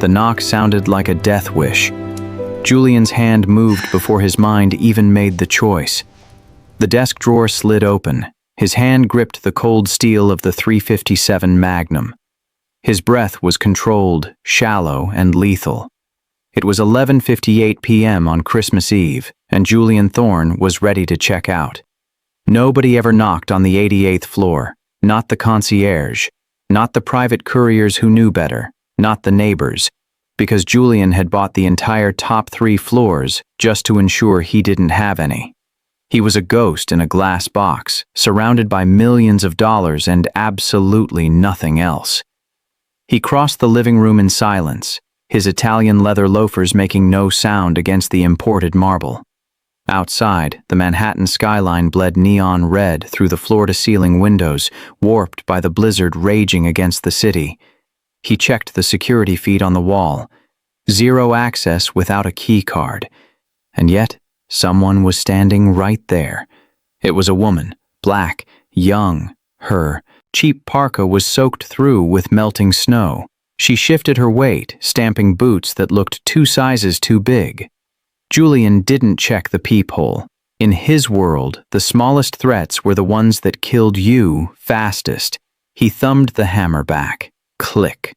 The knock sounded like a death wish. Julian's hand moved before his mind even made the choice. The desk drawer slid open. His hand gripped the cold steel of the .357 Magnum. His breath was controlled, shallow, and lethal. It was 11:58 p.m. on Christmas Eve, and Julian Thorne was ready to check out. Nobody ever knocked on the 88th floor, not the concierge, not the private couriers who knew better, not the neighbors, because Julian had bought the entire top 3 floors just to ensure he didn't have any. He was a ghost in a glass box, surrounded by millions of dollars and absolutely nothing else. He crossed the living room in silence, his Italian leather loafers making no sound against the imported marble. Outside, the Manhattan skyline bled neon red through the floor-to-ceiling windows, warped by the blizzard raging against the city. He checked the security feed on the wall. 0 access without a key card. And yet, someone was standing right there. It was a woman, black, young. Her cheap parka was soaked through with melting snow. She shifted her weight, stamping boots that looked 2 sizes too big. Julian didn't check the peephole. In his world, the smallest threats were the ones that killed you fastest. He thumbed the hammer back. Click.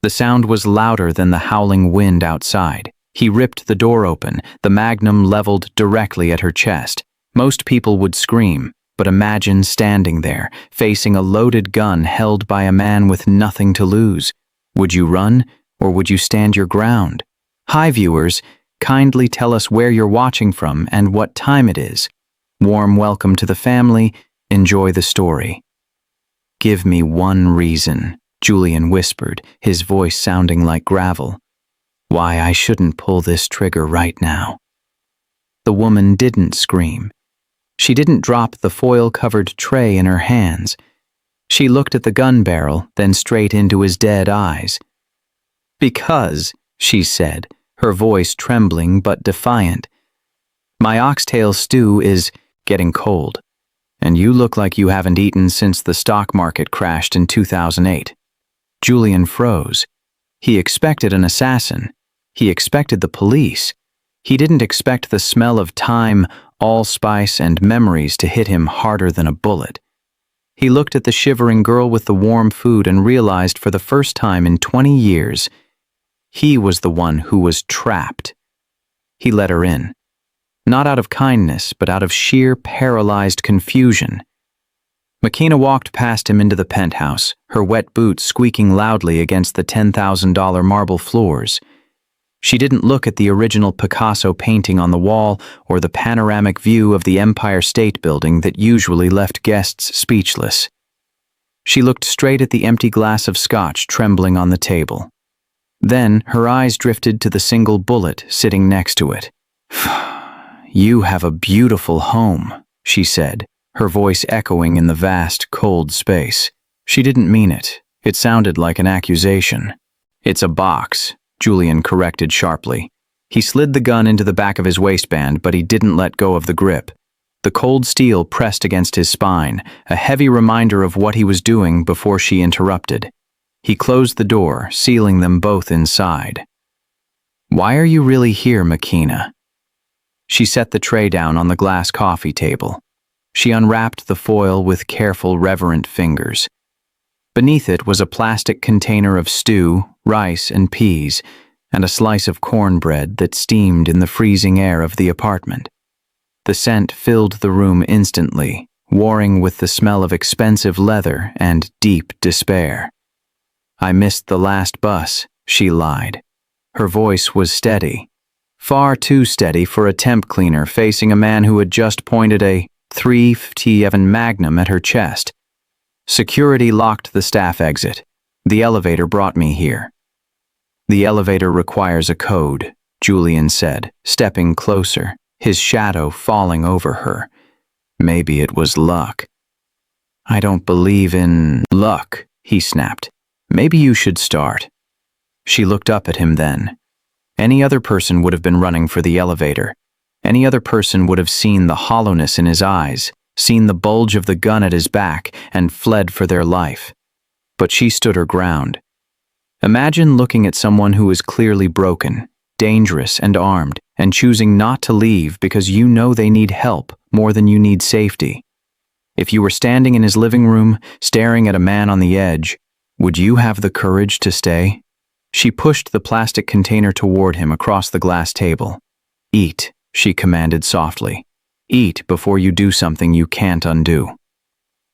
The sound was louder than the howling wind outside. He ripped the door open, the Magnum leveled directly at her chest. Most people would scream, but imagine standing there, facing a loaded gun held by a man with nothing to lose. Would you run, or would you stand your ground? Hi, viewers. Kindly tell us where you're watching from and what time it is. Warm welcome to the family. Enjoy the story. Give me one reason, Julian whispered, his voice sounding like gravel. Why I shouldn't pull this trigger right now. The woman didn't scream. She didn't drop the foil-covered tray in her hands. She looked at the gun barrel, then straight into his dead eyes. Because, she said, her voice trembling but defiant, my oxtail stew is getting cold, and you look like you haven't eaten since the stock market crashed in 2008. Julian froze. He expected an assassin. He expected the police. He didn't expect the smell of thyme, allspice, and memories to hit him harder than a bullet. He looked at the shivering girl with the warm food and realized for the first time in 20 years, he was the one who was trapped. He let her in. Not out of kindness, but out of sheer paralyzed confusion. Makina walked past him into the penthouse, her wet boots squeaking loudly against the $10,000 marble floors. She didn't look at the original Picasso painting on the wall or the panoramic view of the Empire State Building that usually left guests speechless. She looked straight at the empty glass of scotch trembling on the table. Then her eyes drifted to the single bullet sitting next to it. You have a beautiful home, she said, her voice echoing in the vast, cold space. She didn't mean it. It sounded like an accusation. It's a box, Julian corrected sharply. He slid the gun into the back of his waistband, but he didn't let go of the grip. The cold steel pressed against his spine, a heavy reminder of what he was doing before she interrupted. He closed the door, sealing them both inside. Why are you really here, Makina? She set the tray down on the glass coffee table. She unwrapped the foil with careful, reverent fingers. Beneath it was a plastic container of stew, rice, and peas, and a slice of cornbread that steamed in the freezing air of the apartment. The scent filled the room instantly, warring with the smell of expensive leather and deep despair. I missed the last bus, she lied. Her voice was steady, far too steady for a temp cleaner facing a man who had just pointed a .357 Magnum at her chest. Security locked the staff exit. The elevator brought me here. The elevator requires a code, Julian said, stepping closer, his shadow falling over her. Maybe it was luck. I don't believe in luck, he snapped. Maybe you should start. She looked up at him then. Any other person would have been running for the elevator. Any other person would have seen the hollowness in his eyes, seen the bulge of the gun at his back, and fled for their life. But she stood her ground. Imagine looking at someone who is clearly broken, dangerous and armed, and choosing not to leave because you know they need help more than you need safety. If you were standing in his living room, staring at a man on the edge, would you have the courage to stay? She pushed the plastic container toward him across the glass table. "Eat," she commanded softly. "Eat before you do something you can't undo."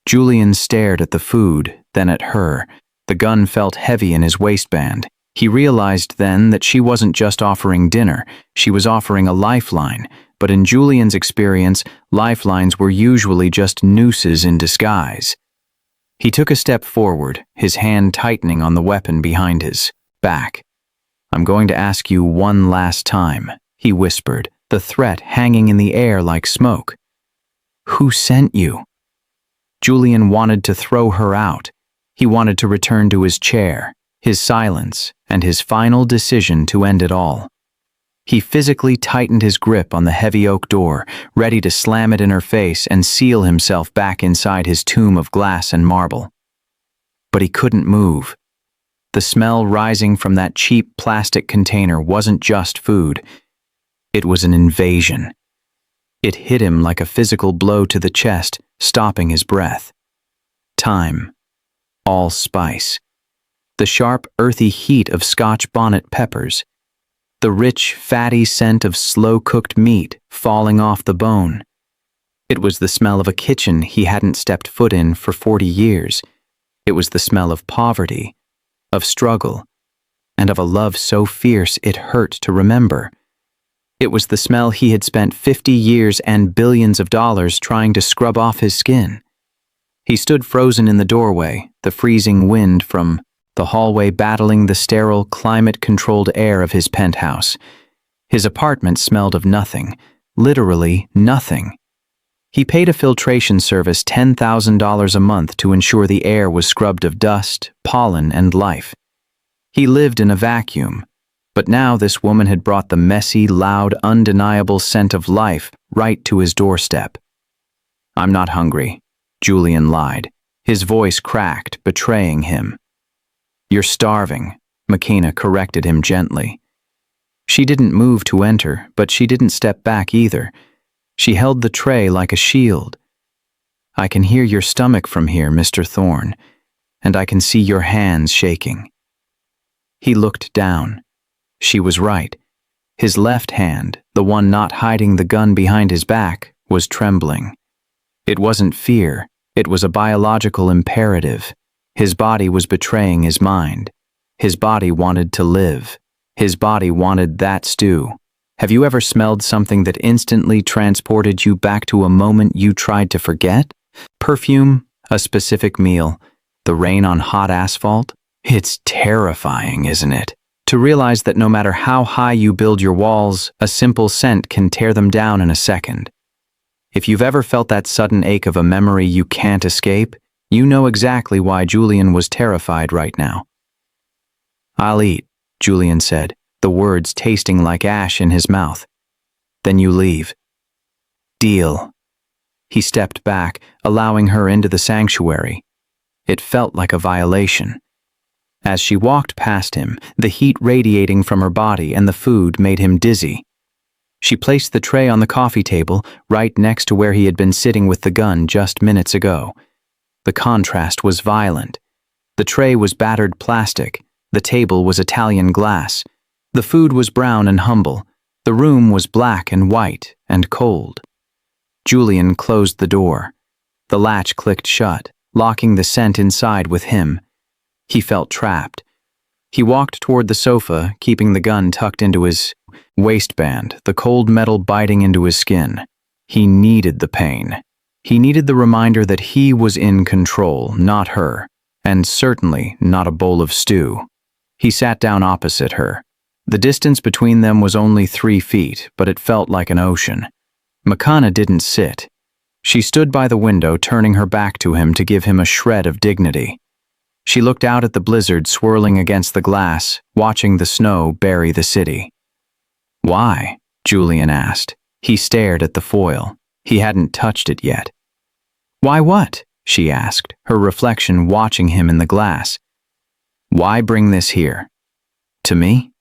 Julian stared at the food, then at her. The gun felt heavy in his waistband. He realized then that she wasn't just offering dinner, she was offering a lifeline. But in Julian's experience, lifelines were usually just nooses in disguise. He took a step forward, his hand tightening on the weapon behind his back. "I'm going to ask you one last time," he whispered, the threat hanging in the air like smoke. "Who sent you?" Julian wanted to throw her out. He wanted to return to his chair, his silence, and his final decision to end it all. He physically tightened his grip on the heavy oak door, ready to slam it in her face and seal himself back inside his tomb of glass and marble. But he couldn't move. The smell rising from that cheap plastic container wasn't just food. It was an invasion. It hit him like a physical blow to the chest, stopping his breath. Thyme. Allspice. The sharp, earthy heat of Scotch bonnet peppers. The rich, fatty scent of slow-cooked meat falling off the bone. It was the smell of a kitchen he hadn't stepped foot in for 40 years. It was the smell of poverty, of struggle, and of a love so fierce it hurt to remember. It was the smell he had spent 50 years and billions of dollars trying to scrub off his skin. He stood frozen in the doorway, the freezing wind from the hallway battling the sterile, climate-controlled air of his penthouse. His apartment smelled of nothing, literally nothing. He paid a filtration service $10,000 a month to ensure the air was scrubbed of dust, pollen, and life. He lived in a vacuum, but now this woman had brought the messy, loud, undeniable scent of life right to his doorstep. "I'm not hungry," Julian lied, his voice cracked, betraying him. "You're starving," McKenna corrected him gently. She didn't move to enter, but she didn't step back either. She held the tray like a shield. "I can hear your stomach from here, Mr. Thorne, and I can see your hands shaking." He looked down. She was right. His left hand, the one not hiding the gun behind his back, was trembling. It wasn't fear, it was a biological imperative. His body was betraying his mind. His body wanted to live. His body wanted that stew. Have you ever smelled something that instantly transported you back to a moment you tried to forget? Perfume, a specific meal, the rain on hot asphalt? It's terrifying, isn't it? To realize that no matter how high you build your walls, a simple scent can tear them down in a second. If you've ever felt that sudden ache of a memory you can't escape, you know exactly why Julian was terrified right now. "I'll eat," Julian said, the words tasting like ash in his mouth. "Then you leave." "Deal." He stepped back, allowing her into the sanctuary. It felt like a violation. As she walked past him, the heat radiating from her body and the food made him dizzy. She placed the tray on the coffee table, right next to where he had been sitting with the gun just minutes ago. The contrast was violent. The tray was battered plastic. The table was Italian glass. The food was brown and humble. The room was black and white and cold. Julian closed the door. The latch clicked shut, locking the scent inside with him. He felt trapped. He walked toward the sofa, keeping the gun tucked into his waistband, the cold metal biting into his skin. He needed the pain. He needed the reminder that he was in control, not her, and certainly not a bowl of stew. He sat down opposite her. The distance between them was only 3 feet, but it felt like an ocean. McKenna didn't sit. She stood by the window, turning her back to him to give him a shred of dignity. She looked out at the blizzard swirling against the glass, watching the snow bury the city. "Why?" Julian asked. He stared at the foil. He hadn't touched it yet. "Why what?" she asked, her reflection watching him in the glass. Why bring this here? To me?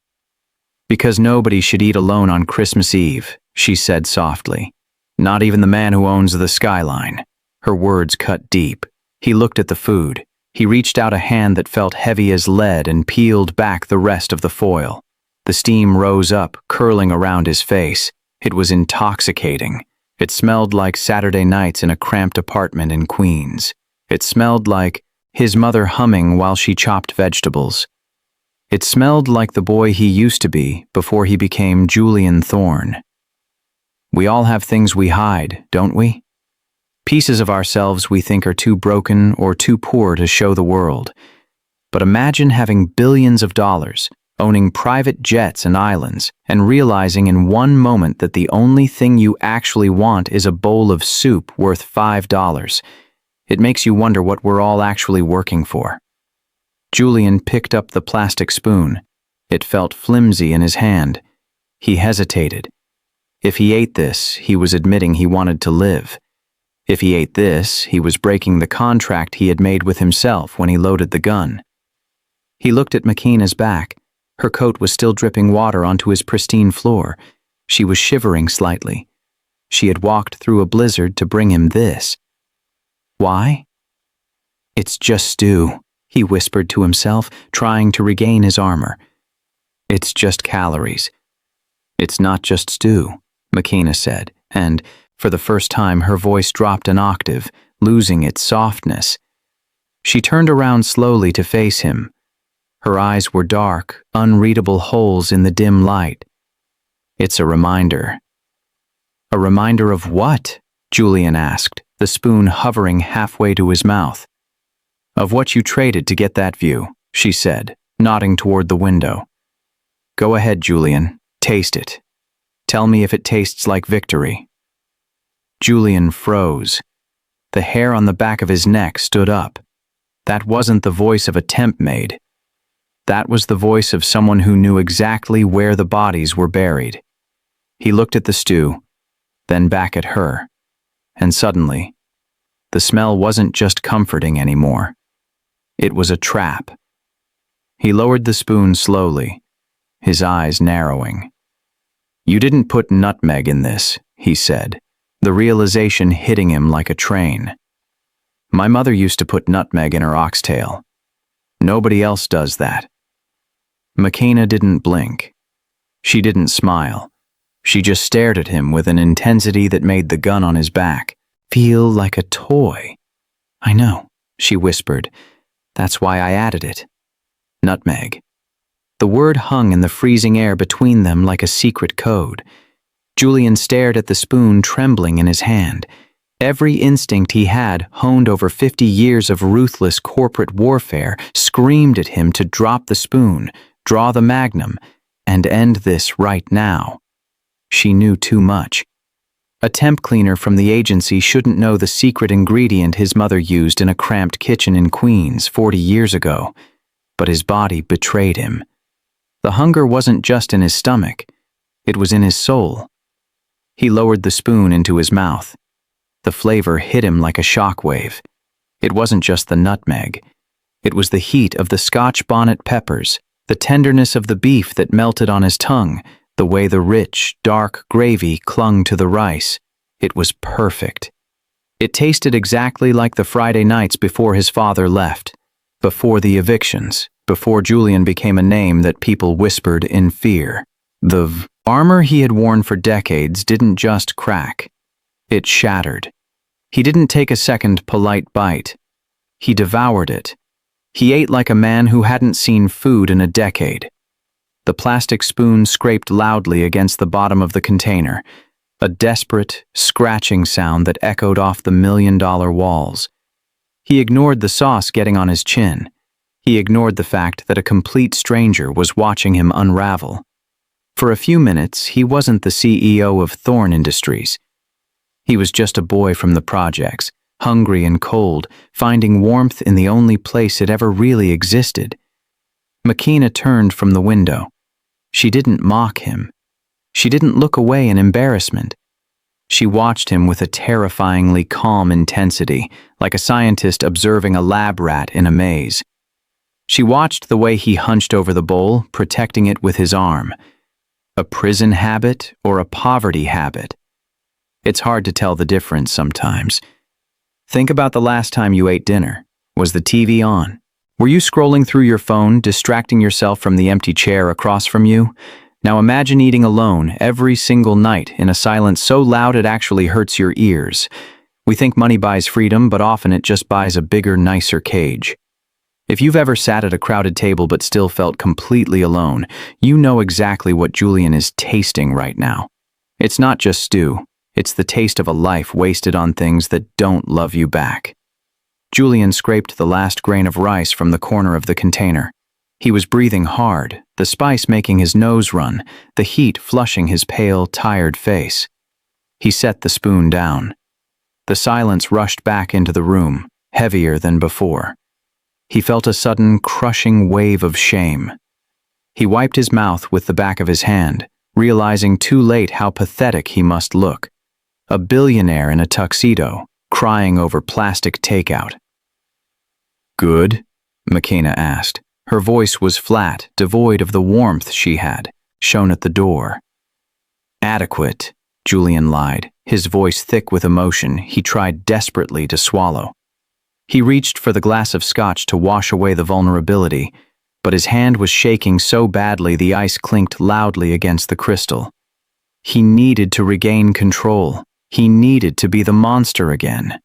Because nobody should eat alone on Christmas Eve, she said softly. Not even the man who owns the skyline. Her words cut deep. He looked at the food. He reached out a hand that felt heavy as lead and peeled back the rest of the foil. The steam rose up, curling around his face. It was intoxicating. It smelled like Saturday nights in a cramped apartment in Queens. It smelled like his mother humming while she chopped vegetables. It smelled like the boy he used to be before he became Julian Thorne. We all have things we hide, don't we? Pieces of ourselves we think are too broken or too poor to show the world. But imagine having billions of dollars, owning private jets and islands, and realizing in one moment that the only thing you actually want is a bowl of soup worth $5. It makes you wonder what we're all actually working for. Julian picked up the plastic spoon. It felt flimsy in his hand. He hesitated. If he ate this, he was admitting he wanted to live. If he ate this, he was breaking the contract he had made with himself when he loaded the gun. He looked at McKenna's back. Her coat was still dripping water onto his pristine floor. She was shivering slightly. She had walked through a blizzard to bring him this. Why? It's just stew, he whispered to himself, trying to regain his armor. It's just calories. It's not just stew, McKenna said, and, for the first time, her voice dropped an octave, losing its softness. She turned around slowly to face him. Her eyes were dark, unreadable holes in the dim light. It's a reminder. A reminder of what? Julian asked, the spoon hovering halfway to his mouth. Of what you traded to get that view, she said, nodding toward the window. Go ahead, Julian. Taste it. Tell me if it tastes like victory. Julian froze. The hair on the back of his neck stood up. That wasn't the voice of a temp maid. That was the voice of someone who knew exactly where the bodies were buried. He looked at the stew, then back at her, and suddenly, the smell wasn't just comforting anymore. It was a trap. He lowered the spoon slowly, his eyes narrowing. You didn't put nutmeg in this, he said, the realization hitting him like a train. My mother used to put nutmeg in her oxtail. Nobody else does that. McKenna didn't blink. She didn't smile. She just stared at him with an intensity that made the gun on his back feel like a toy. I know, she whispered. That's why I added it. Nutmeg. The word hung in the freezing air between them like a secret code. Julian stared at the spoon trembling in his hand. Every instinct he had, honed over 50 years of ruthless corporate warfare, screamed at him to drop the spoon, draw the magnum, and end this right now. She knew too much. A temp cleaner from the agency shouldn't know the secret ingredient his mother used in a cramped kitchen in Queens 40 years ago, but his body betrayed him. The hunger wasn't just in his stomach, it was in his soul. He lowered the spoon into his mouth. The flavor hit him like a shockwave. It wasn't just the nutmeg. It was the heat of the Scotch bonnet peppers, the tenderness of the beef that melted on his tongue, the way the rich, dark gravy clung to the rice. It was perfect. It tasted exactly like the Friday nights before his father left, before the evictions, before Julian became a name that people whispered in fear. The armor he had worn for decades didn't just crack. It shattered. He didn't take a second polite bite. He devoured it. He ate like a man who hadn't seen food in a decade. The plastic spoon scraped loudly against the bottom of the container, a desperate, scratching sound that echoed off the million-dollar walls. He ignored the sauce getting on his chin. He ignored the fact that a complete stranger was watching him unravel. For a few minutes, he wasn't the CEO of Thorne Industries. He was just a boy from the projects, hungry and cold, finding warmth in the only place it ever really existed. McKenna turned from the window. She didn't mock him. She didn't look away in embarrassment. She watched him with a terrifyingly calm intensity, like a scientist observing a lab rat in a maze. She watched the way he hunched over the bowl, protecting it with his arm. A prison habit or a poverty habit? It's hard to tell the difference sometimes. Think about the last time you ate dinner. Was the TV on? Were you scrolling through your phone, distracting yourself from the empty chair across from you? Now imagine eating alone every single night in a silence so loud it actually hurts your ears. We think money buys freedom, but often it just buys a bigger, nicer cage. If you've ever sat at a crowded table but still felt completely alone, you know exactly what Julian is tasting right now. It's not just stew. It's the taste of a life wasted on things that don't love you back. Julian scraped the last grain of rice from the corner of the container. He was breathing hard, the spice making his nose run, the heat flushing his pale, tired face. He set the spoon down. The silence rushed back into the room, heavier than before. He felt a sudden, crushing wave of shame. He wiped his mouth with the back of his hand, realizing too late how pathetic he must look. A billionaire in a tuxedo, crying over plastic takeout. "Good?" McKenna asked. Her voice was flat, devoid of the warmth she had shown at the door. "Adequate," Julian lied, his voice thick with emotion he tried desperately to swallow. He reached for the glass of scotch to wash away the vulnerability, but his hand was shaking so badly the ice clinked loudly against the crystal. He needed to regain control. He needed to be the monster again.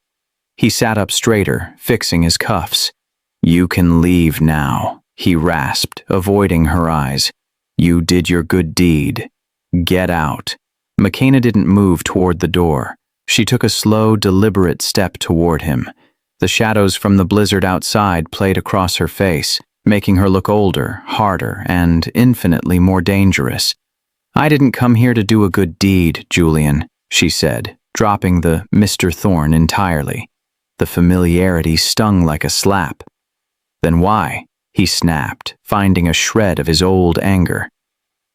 He sat up straighter, fixing his cuffs. "You can leave now," he rasped, avoiding her eyes. "You did your good deed. Get out." McKenna didn't move toward the door. She took a slow, deliberate step toward him. The shadows from the blizzard outside played across her face, making her look older, harder, and infinitely more dangerous. "I didn't come here to do a good deed, Julian," she said, dropping the Mr. Thorne entirely. The familiarity stung like a slap. "Then why?" he snapped, finding a shred of his old anger.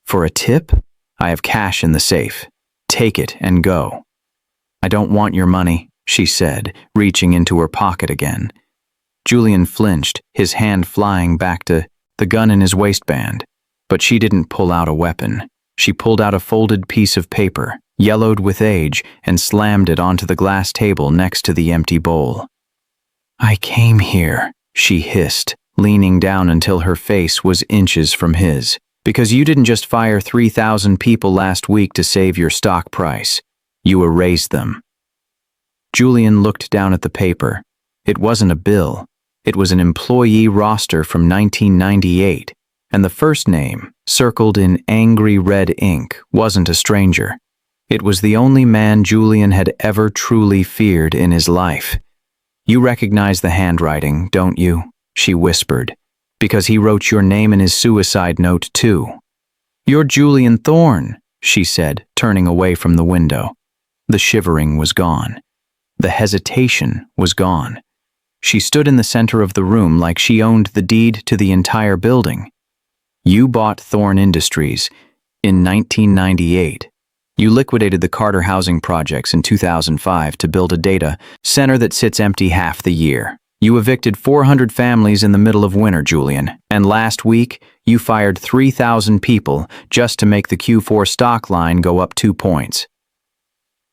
"For a tip? I have cash in the safe. Take it and go." "I don't want your money," she said, reaching into her pocket again. Julian flinched, his hand flying back to the gun in his waistband. But she didn't pull out a weapon. She pulled out a folded piece of paper, yellowed with age, and slammed it onto the glass table next to the empty bowl. "I came here," she hissed, leaning down until her face was inches from his, "because you didn't just fire 3,000 people last week to save your stock price. You erased them." Julian looked down at the paper. It wasn't a bill. It was an employee roster from 1998, and the first name, circled in angry red ink, wasn't a stranger. It was the only man Julian had ever truly feared in his life. "You recognize the handwriting, don't you?" she whispered. "Because he wrote your name in his suicide note, too." "You're Julian Thorne," she said, turning away from the window. The shivering was gone. The hesitation was gone. She stood in the center of the room like she owned the deed to the entire building. "You bought Thorne Industries in 1998. You liquidated the Carter housing projects in 2005 to build a data center that sits empty half the year. You evicted 400 families in the middle of winter, Julian, and last week you fired 3,000 people just to make the Q4 stock line go up 2 points.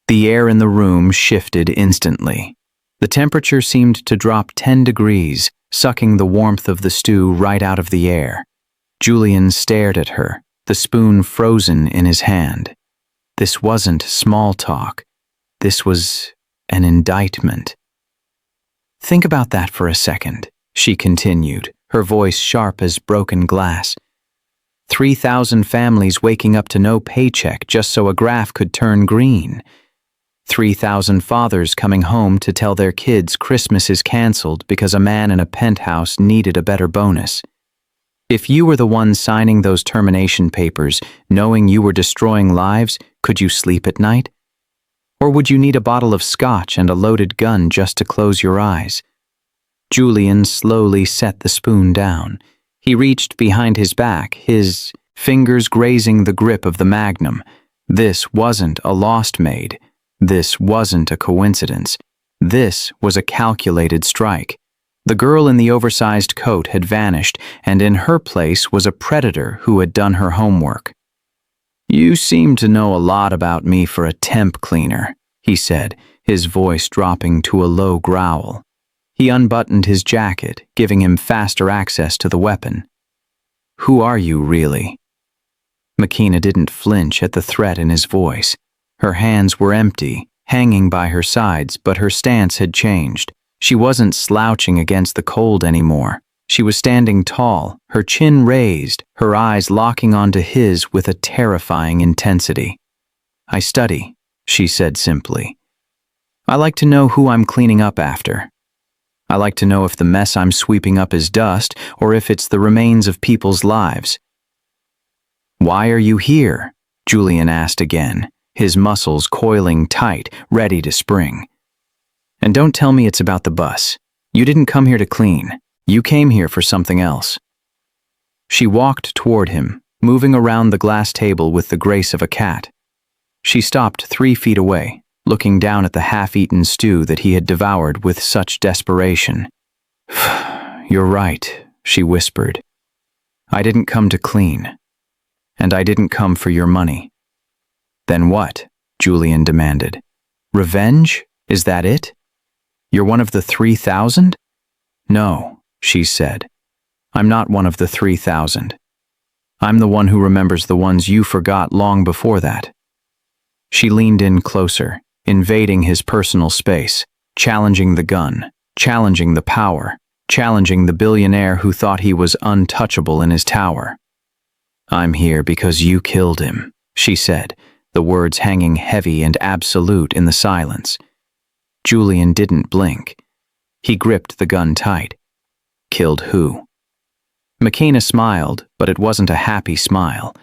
The air in the room shifted instantly. The temperature seemed to drop 10 degrees, sucking the warmth of the stew right out of the air. Julian stared at her, the spoon frozen in his hand. This wasn't small talk. This was an indictment. "Think about that for a second," she continued, her voice sharp as broken glass. 3,000 families waking up to no paycheck just so a graph could turn green. 3,000 fathers coming home to tell their kids Christmas is canceled because a man in a penthouse needed a better bonus. If you were the one signing those termination papers, knowing you were destroying lives, could you sleep at night? Or would you need a bottle of scotch and a loaded gun just to close your eyes? Julian slowly set the spoon down. He reached behind his back, his fingers grazing the grip of the magnum. This wasn't a lost maid. This wasn't a coincidence. This was a calculated strike. The girl in the oversized coat had vanished, and in her place was a predator who had done her homework. "You seem to know a lot about me for a temp cleaner," he said, his voice dropping to a low growl. He unbuttoned his jacket, giving him faster access to the weapon. "Who are you, really?" Makina didn't flinch at the threat in his voice. Her hands were empty, hanging by her sides, but her stance had changed. She wasn't slouching against the cold anymore. She was standing tall, her chin raised, her eyes locking onto his with a terrifying intensity. "I study," she said simply. "I like to know who I'm cleaning up after. I like to know if the mess I'm sweeping up is dust or if it's the remains of people's lives." "Why are you here?" Julian asked again, his muscles coiling tight, ready to spring. "And don't tell me it's about the bus. You didn't come here to clean. You came here for something else." She walked toward him, moving around the glass table with the grace of a cat. She stopped 3 feet away, looking down at the half-eaten stew that he had devoured with such desperation. "You're right," she whispered. "I didn't come to clean. And I didn't come for your money." "Then what?" Julian demanded. "Revenge? Is that it? You're one of the 3,000? "No," she said. "I'm not one of the 3,000. I'm the one who remembers the ones you forgot long before that." She leaned in closer, invading his personal space, challenging the gun, challenging the power, challenging the billionaire who thought he was untouchable in his tower. "I'm here because you killed him," she said, the words hanging heavy and absolute in the silence. Julian didn't blink. He gripped the gun tight. "Killed who?" Makina smiled, but it wasn't a happy smile.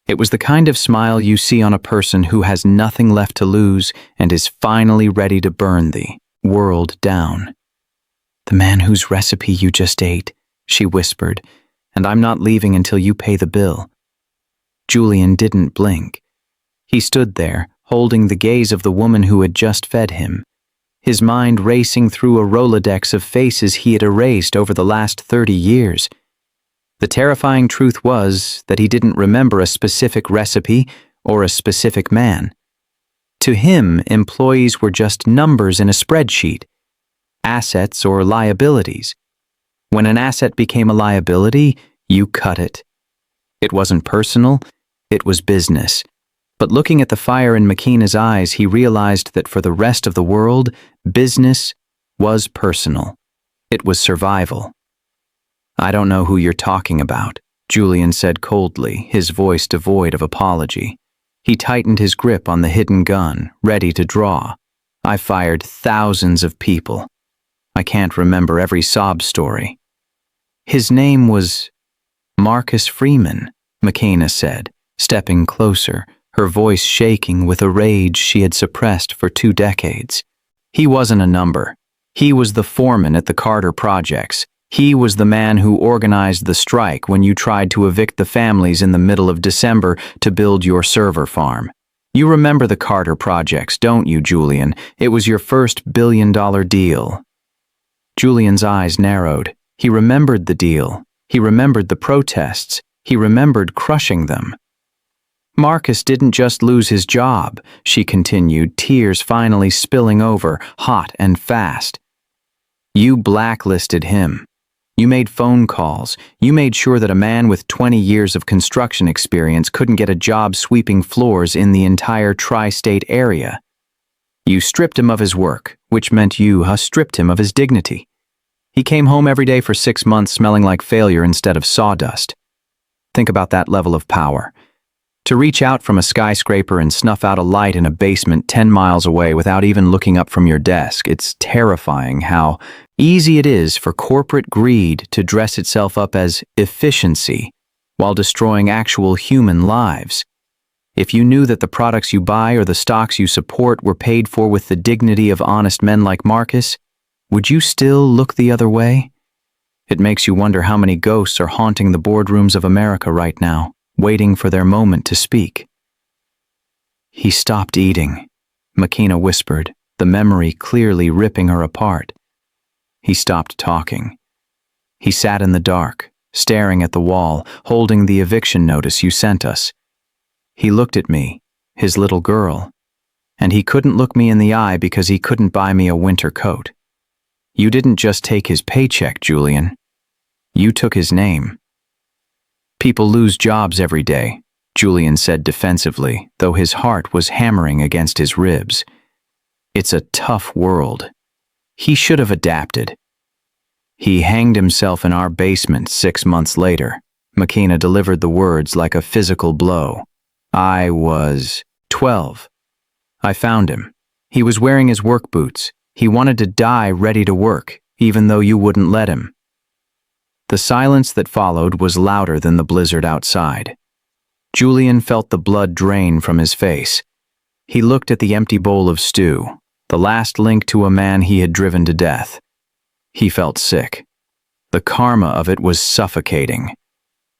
It was the kind of smile you see on a person who has nothing left to lose and is finally ready to burn the world down. "The man whose recipe you just ate," she whispered, "and I'm not leaving until you pay the bill." Julian didn't blink. He stood there, holding the gaze of the woman who had just fed him, his mind racing through a Rolodex of faces he had erased over the last 30 years. The terrifying truth was that he didn't remember a specific recipe or a specific man. To him, employees were just numbers in a spreadsheet, assets or liabilities. When an asset became a liability, you cut it. It wasn't personal, it was business. But looking at the fire in Makina's eyes, he realized that for the rest of the world, business was personal. It was survival. "I don't know who you're talking about," Julian said coldly, his voice devoid of apology. He tightened his grip on the hidden gun, ready to draw. "I fired thousands of people. I can't remember every sob story." "His name was Marcus Freeman," Makina said, stepping closer, her voice shaking with a rage she had suppressed for 2 decades. "He wasn't a number. He was the foreman at the Carter Projects. He was the man who organized the strike when you tried to evict the families in the middle of December to build your server farm. You remember the Carter Projects, don't you, Julian? It was your first billion-dollar deal." Julian's eyes narrowed. He remembered the deal. He remembered the protests. He remembered crushing them. "Marcus didn't just lose his job," she continued, tears finally spilling over, hot and fast. "You blacklisted him. You made phone calls. You made sure that a man with 20 years of construction experience couldn't get a job sweeping floors in the entire tri-state area. You stripped him of his work, which meant you stripped him of his dignity. He came home every day for 6 months smelling like failure instead of sawdust. Think about that level of power. To reach out from a skyscraper and snuff out a light in a basement 10 miles away without even looking up from your desk, it's terrifying how easy it is for corporate greed to dress itself up as efficiency while destroying actual human lives. If you knew that the products you buy or the stocks you support were paid for with the dignity of honest men like Marcus, would you still look the other way? It makes you wonder how many ghosts are haunting the boardrooms of America right now, waiting for their moment to speak. "He stopped eating," Makina whispered, the memory clearly ripping her apart. He stopped talking. He sat in the dark, staring at the wall, holding the eviction notice you sent us. He looked at me, his little girl, and he couldn't look me in the eye because he couldn't buy me a winter coat. You didn't just take his paycheck, Julian. You took his name. People lose jobs every day, Julian said defensively, though his heart was hammering against his ribs. It's a tough world. He should have adapted. He hanged himself in our basement 6 months later. McKenna delivered the words like a physical blow. I was 12. I found him. He was wearing his work boots. He wanted to die ready to work, even though you wouldn't let him. The silence that followed was louder than the blizzard outside. Julian felt the blood drain from his face. He looked at the empty bowl of stew, the last link to a man he had driven to death. He felt sick. The karma of it was suffocating.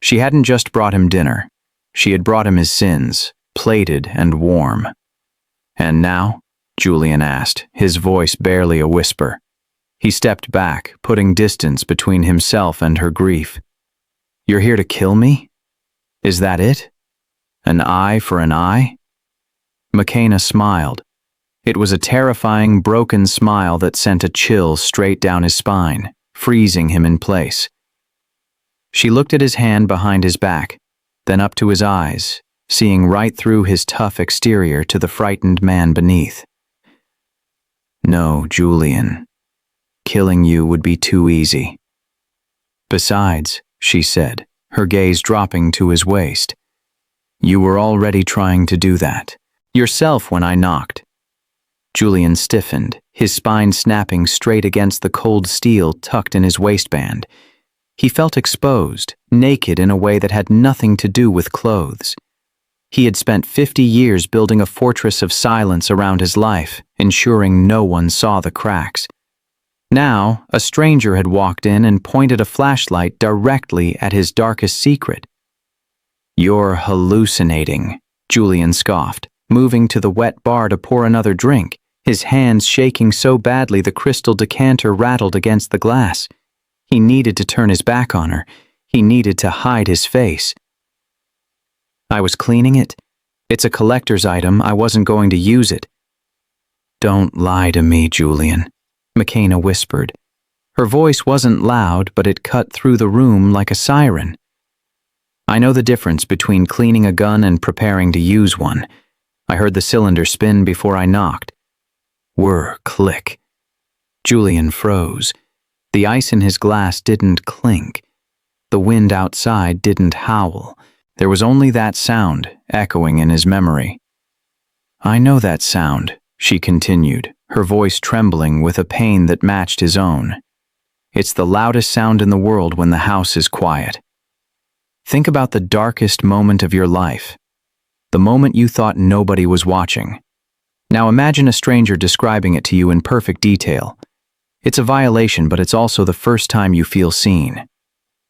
She hadn't just brought him dinner. She had brought him his sins, plated and warm. And now? Julian asked, his voice barely a whisper. He stepped back, putting distance between himself and her grief. You're here to kill me? Is that it? An eye for an eye? McKenna smiled. It was a terrifying, broken smile that sent a chill straight down his spine, freezing him in place. She looked at his hand behind his back, then up to his eyes, seeing right through his tough exterior to the frightened man beneath. No, Julian. Killing you would be too easy. Besides, she said, her gaze dropping to his waist, you were already trying to do that, yourself when I knocked. Julian stiffened, his spine snapping straight against the cold steel tucked in his waistband. He felt exposed, naked in a way that had nothing to do with clothes. He had spent 50 years building a fortress of silence around his life, ensuring no one saw the cracks. Now, a stranger had walked in and pointed a flashlight directly at his darkest secret. You're hallucinating, Julian scoffed, moving to the wet bar to pour another drink, his hands shaking so badly the crystal decanter rattled against the glass. He needed to turn his back on her. He needed to hide his face. I was cleaning it. It's a collector's item. I wasn't going to use it. Don't lie to me, Julian, McKenna whispered. Her voice wasn't loud, but it cut through the room like a siren. I know the difference between cleaning a gun and preparing to use one. I heard the cylinder spin before I knocked. Whir, click. Julian froze. The ice in his glass didn't clink. The wind outside didn't howl. There was only that sound, echoing in his memory. I know that sound, she continued, her voice trembling with a pain that matched his own. It's the loudest sound in the world when the house is quiet. Think about the darkest moment of your life, the moment you thought nobody was watching. Now imagine a stranger describing it to you in perfect detail. It's a violation, but it's also the first time you feel seen.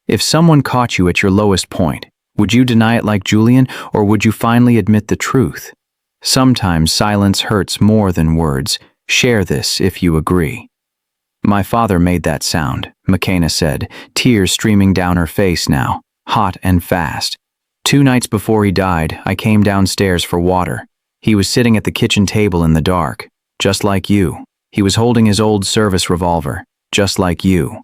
If someone caught you at your lowest point, would you deny it like Julian, or would you finally admit the truth? Sometimes silence hurts more than words. Share this if you agree. My father made that sound, McKenna said, tears streaming down her face now, hot and fast. 2 nights before he died, I came downstairs for water. He was sitting at the kitchen table in the dark, just like you. He was holding his old service revolver, just like you.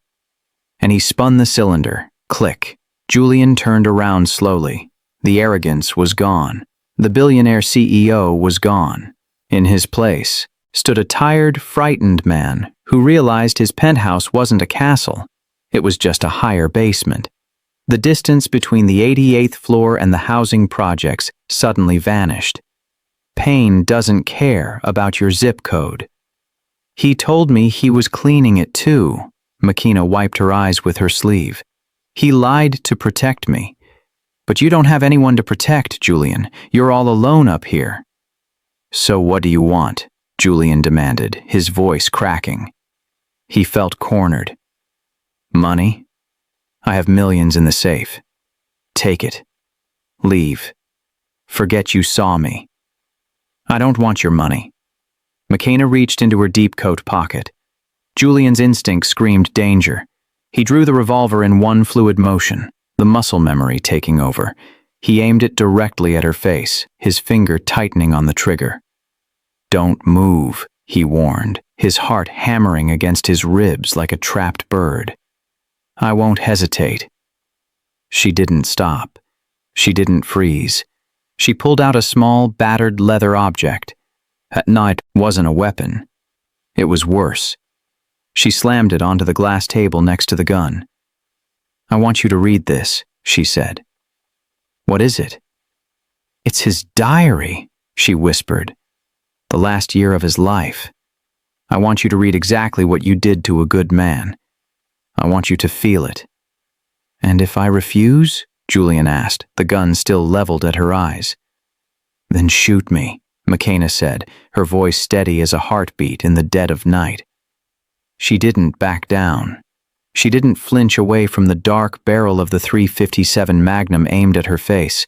And he spun the cylinder. Click. Julian turned around slowly. The arrogance was gone. The billionaire CEO was gone. In his place stood a tired, frightened man who realized his penthouse wasn't a castle. It was just a higher basement. The distance between the 88th floor and the housing projects suddenly vanished. Pain doesn't care about your zip code. He told me he was cleaning it too. McKenna wiped her eyes with her sleeve. He lied to protect me. But you don't have anyone to protect, Julian. You're all alone up here. So what do you want? Julian demanded, his voice cracking. He felt cornered. Money? I have millions in the safe. Take it. Leave. Forget you saw me. I don't want your money. McKenna reached into her deep coat pocket. Julian's instinct screamed danger. He drew the revolver in one fluid motion, the muscle memory taking over. He aimed it directly at her face, his finger tightening on the trigger. "Don't move," he warned, his heart hammering against his ribs like a trapped bird. "I won't hesitate." She didn't stop. She didn't freeze. She pulled out a small, battered leather object. At night, it wasn't a weapon. It was worse. She slammed it onto the glass table next to the gun. "I want you to read this," she said. "What is it?" "It's his diary," she whispered. "The last year of his life. I want you to read exactly what you did to a good man. I want you to feel it." "And if I refuse?" Julian asked, the gun still leveled at her eyes. "Then shoot me," McKenna said, her voice steady as a heartbeat in the dead of night. She didn't back down. She didn't flinch away from the dark barrel of the .357 Magnum aimed at her face.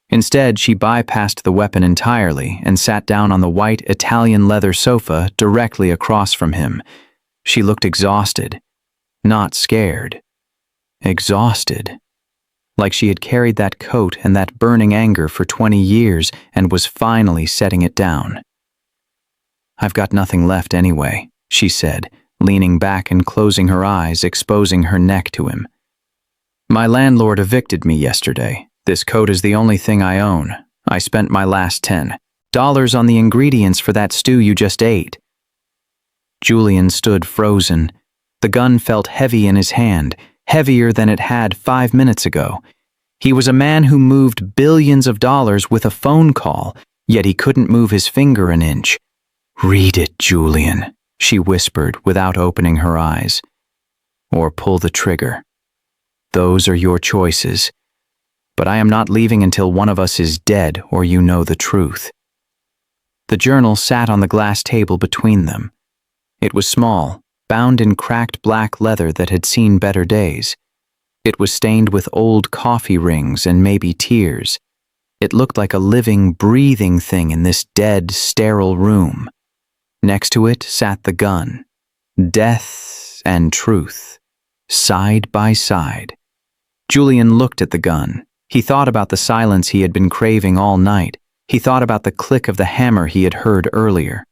Instead, she bypassed the weapon entirely and sat down on the white Italian leather sofa directly across from him. She looked exhausted, not scared. Exhausted. Like she had carried that coat and that burning anger for 20 years and was finally setting it down. "I've got nothing left anyway," she said, leaning back and closing her eyes, exposing her neck to him. "My landlord evicted me yesterday. This coat is the only thing I own. I spent my last $10 on the ingredients for that stew you just ate." Julian stood frozen. The gun felt heavy in his hand, heavier than it had 5 minutes ago. He was a man who moved billions of dollars with a phone call, yet he couldn't move his finger an inch. "Read it, Julian," she whispered without opening her eyes. "Or pull the trigger. Those are your choices. But I am not leaving until one of us is dead or you know the truth." The journal sat on the glass table between them. It was small, bound in cracked black leather that had seen better days. It was stained with old coffee rings and maybe tears. It looked like a living, breathing thing in this dead, sterile room. Next to it sat the gun. Death and truth, side by side. Julian looked at the gun. He thought about the silence he had been craving all night. He thought about the click of the hammer he had heard earlier.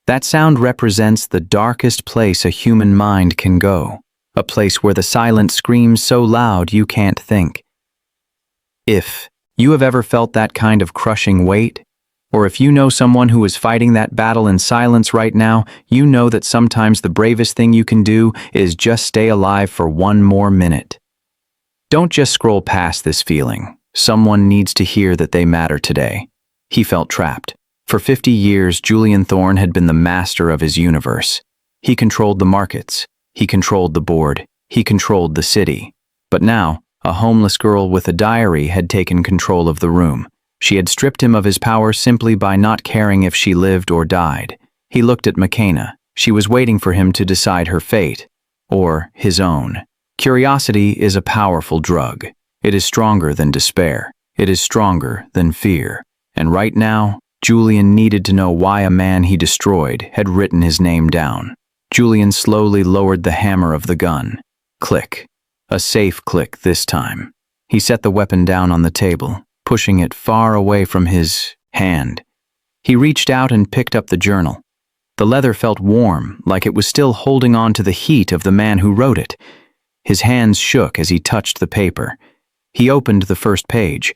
That sound represents the darkest place a human mind can go, a place where the silence screams so loud you can't think. If you have ever felt that kind of crushing weight, or if you know someone who is fighting that battle in silence right now, you know that sometimes the bravest thing you can do is just stay alive for one more minute. Don't just scroll past this feeling. Someone needs to hear that they matter today. He felt trapped. For 50 years, Julian Thorne had been the master of his universe. He controlled the markets. He controlled the board. He controlled the city. But now, a homeless girl with a diary had taken control of the room. She had stripped him of his power simply by not caring if she lived or died. He looked at McKenna. She was waiting for him to decide her fate, or his own. Curiosity is a powerful drug. It is stronger than despair. It is stronger than fear. And right now, Julian needed to know why a man he destroyed had written his name down. Julian slowly lowered the hammer of the gun. Click. A safe click this time. He set the weapon down on the table, pushing it far away from his hand. He reached out and picked up the journal. The leather felt warm, like it was still holding on to the heat of the man who wrote it. His hands shook as he touched the paper. He opened the first page.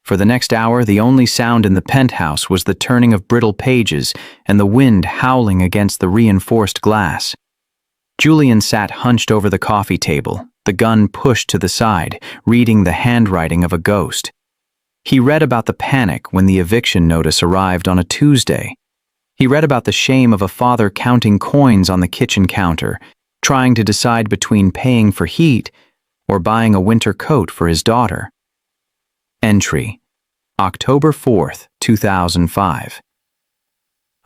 For the next hour, the only sound in the penthouse was the turning of brittle pages and the wind howling against the reinforced glass. Julian sat hunched over the coffee table, the gun pushed to the side, reading the handwriting of a ghost. He read about the panic when the eviction notice arrived on a Tuesday. He read about the shame of a father counting coins on the kitchen counter, trying to decide between paying for heat or buying a winter coat for his daughter. Entry, October 4th, 2005.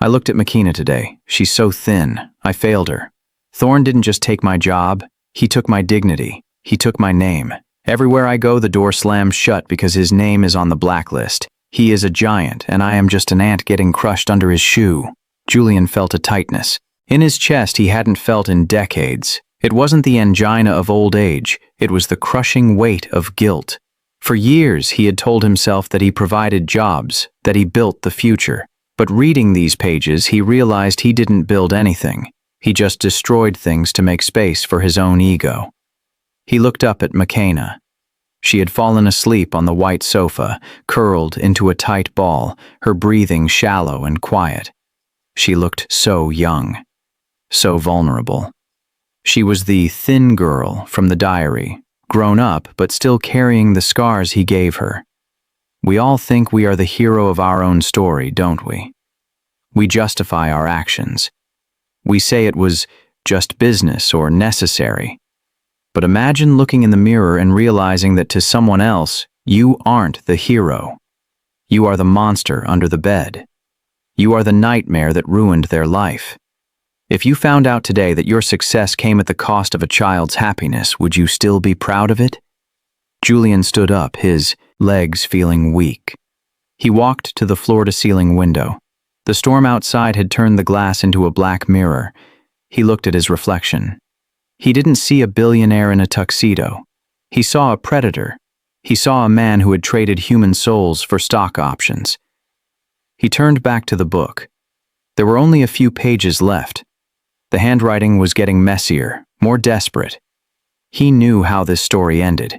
I looked at McKenna today. She's so thin. I failed her. Thorne didn't just take my job. He took my dignity. He took my name. Everywhere I go, the door slams shut because his name is on the blacklist. He is a giant, and I am just an ant getting crushed under his shoe. Julian felt a tightness. In his chest he hadn't felt in decades. It wasn't the angina of old age, it was the crushing weight of guilt. For years he had told himself that he provided jobs, that he built the future. But reading these pages, he realized he didn't build anything. He just destroyed things to make space for his own ego. He looked up at McKenna. She had fallen asleep on the white sofa, curled into a tight ball, her breathing shallow and quiet. She looked so young, so vulnerable. She was the thin girl from the diary, grown up but still carrying the scars he gave her. We all think we are the hero of our own story, don't we? We justify our actions. We say it was just business or necessary. But imagine looking in the mirror and realizing that to someone else, you aren't the hero. You are the monster under the bed. You are the nightmare that ruined their life. If you found out today that your success came at the cost of a child's happiness, would you still be proud of it? Julian stood up, his legs feeling weak. He walked to the floor-to-ceiling window. The storm outside had turned the glass into a black mirror. He looked at his reflection. He didn't see a billionaire in a tuxedo. He saw a predator. He saw a man who had traded human souls for stock options. He turned back to the book. There were only a few pages left. The handwriting was getting messier, more desperate. He knew how this story ended.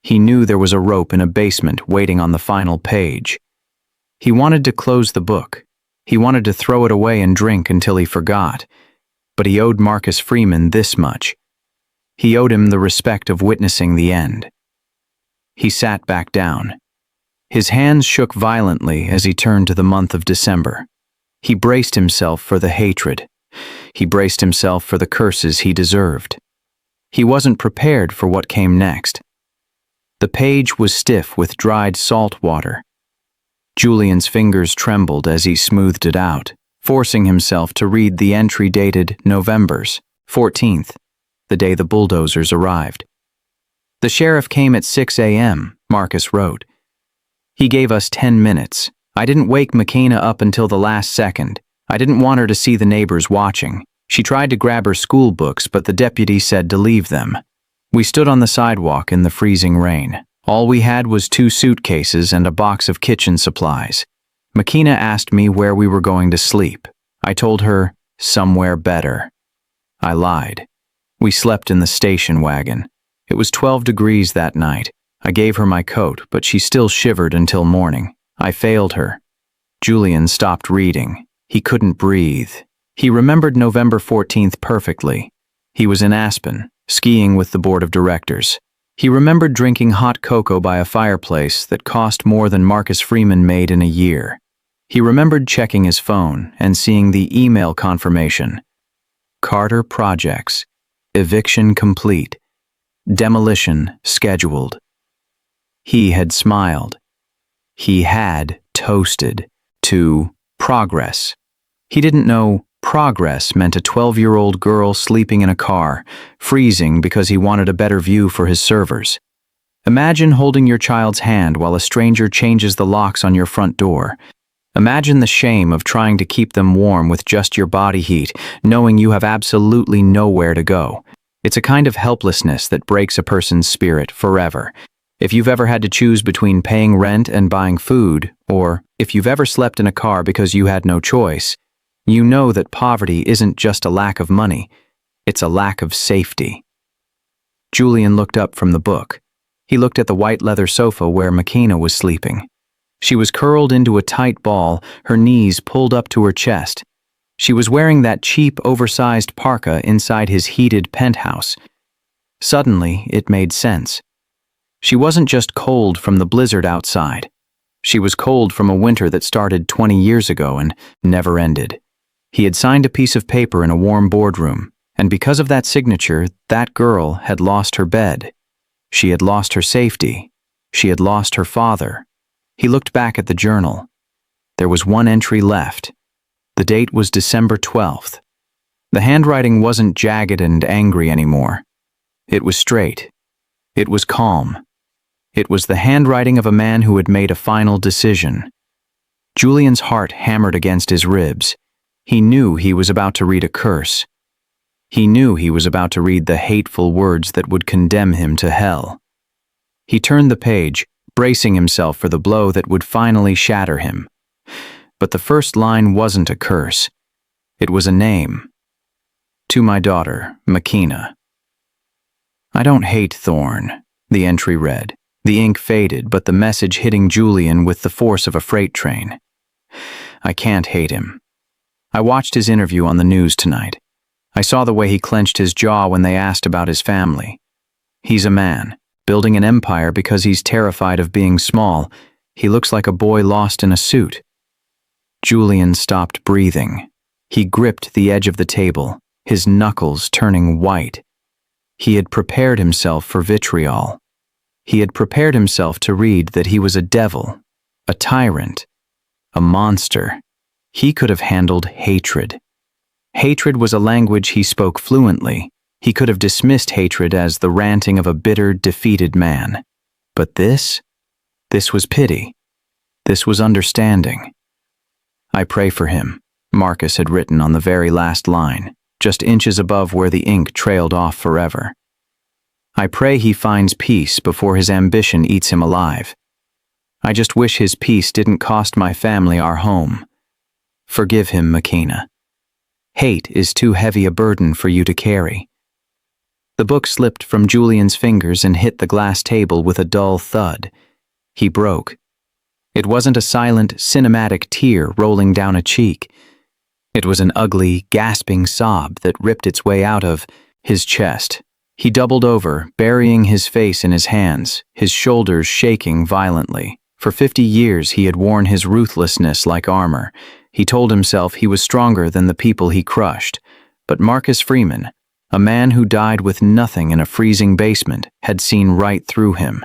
He knew there was a rope in a basement waiting on the final page. He wanted to close the book. He wanted to throw it away and drink until he forgot. But he owed Marcus Freeman this much. He owed him the respect of witnessing the end. He sat back down. His hands shook violently as he turned to the month of December. He braced himself for the hatred. He braced himself for the curses he deserved. He wasn't prepared for what came next. The page was stiff with dried salt water. Julian's fingers trembled as he smoothed it out, forcing himself to read the entry dated November 14th, the day the bulldozers arrived. The sheriff came at 6 a.m., Marcus wrote. He gave us 10 minutes. I didn't wake McKenna up until the last second. I didn't want her to see the neighbors watching. She tried to grab her school books, but the deputy said to leave them. We stood on the sidewalk in the freezing rain. All we had was 2 suitcases and a box of kitchen supplies. McKenna asked me where we were going to sleep. I told her, somewhere better. I lied. We slept in the station wagon. It was 12 degrees that night. I gave her my coat, but she still shivered until morning. I failed her. Julian stopped reading. He couldn't breathe. He remembered November 14th perfectly. He was in Aspen, skiing with the board of directors. He remembered drinking hot cocoa by a fireplace that cost more than Marcus Freeman made in a year. He remembered checking his phone and seeing the email confirmation. Carter Projects. Eviction complete. Demolition scheduled. He had smiled. He had toasted to progress. He didn't know progress meant a 12-year-old girl sleeping in a car, freezing because he wanted a better view for his servers. Imagine holding your child's hand while a stranger changes the locks on your front door. Imagine the shame of trying to keep them warm with just your body heat, knowing you have absolutely nowhere to go. It's a kind of helplessness that breaks a person's spirit forever. If you've ever had to choose between paying rent and buying food, or if you've ever slept in a car because you had no choice, you know that poverty isn't just a lack of money, it's a lack of safety. Julian looked up from the book. He looked at the white leather sofa where McKenna was sleeping. She was curled into a tight ball, her knees pulled up to her chest. She was wearing that cheap, oversized parka inside his heated penthouse. Suddenly, it made sense. She wasn't just cold from the blizzard outside. She was cold from a winter that started 20 years ago and never ended. He had signed a piece of paper in a warm boardroom, and because of that signature, that girl had lost her bed. She had lost her safety. She had lost her father. He looked back at the journal. There was one entry left. The date was December 12th. The handwriting wasn't jagged and angry anymore. It was straight. It was calm. It was the handwriting of a man who had made a final decision. Julian's heart hammered against his ribs. He knew he was about to read a curse. He knew he was about to read the hateful words that would condemn him to hell. He turned the page, bracing himself for the blow that would finally shatter him. But the first line wasn't a curse. It was a name. To my daughter, Makina. I don't hate Thorn, the entry read. The ink faded, but the message hitting Julian with the force of a freight train. I can't hate him. I watched his interview on the news tonight. I saw the way he clenched his jaw when they asked about his family. He's a man, building an empire because he's terrified of being small. He looks like a boy lost in a suit. Julian stopped breathing. He gripped the edge of the table, his knuckles turning white. He had prepared himself for vitriol. He had prepared himself to read that he was a devil, a tyrant, a monster. He could have handled hatred. Hatred was a language he spoke fluently. He could have dismissed hatred as the ranting of a bitter, defeated man. But this was pity. This was understanding. I pray for him, Marcus had written on the very last line, just inches above where the ink trailed off forever. I pray he finds peace before his ambition eats him alive. I just wish his peace didn't cost my family our home. Forgive him, Makina. Hate is too heavy a burden for you to carry. The book slipped from Julian's fingers and hit the glass table with a dull thud. He broke. It wasn't a silent, cinematic tear rolling down a cheek. It was an ugly, gasping sob that ripped its way out of his chest. He doubled over, burying his face in his hands, his shoulders shaking violently. For 50 years he had worn his ruthlessness like armor. He told himself he was stronger than the people he crushed. But Marcus Freeman, a man who died with nothing in a freezing basement, had seen right through him.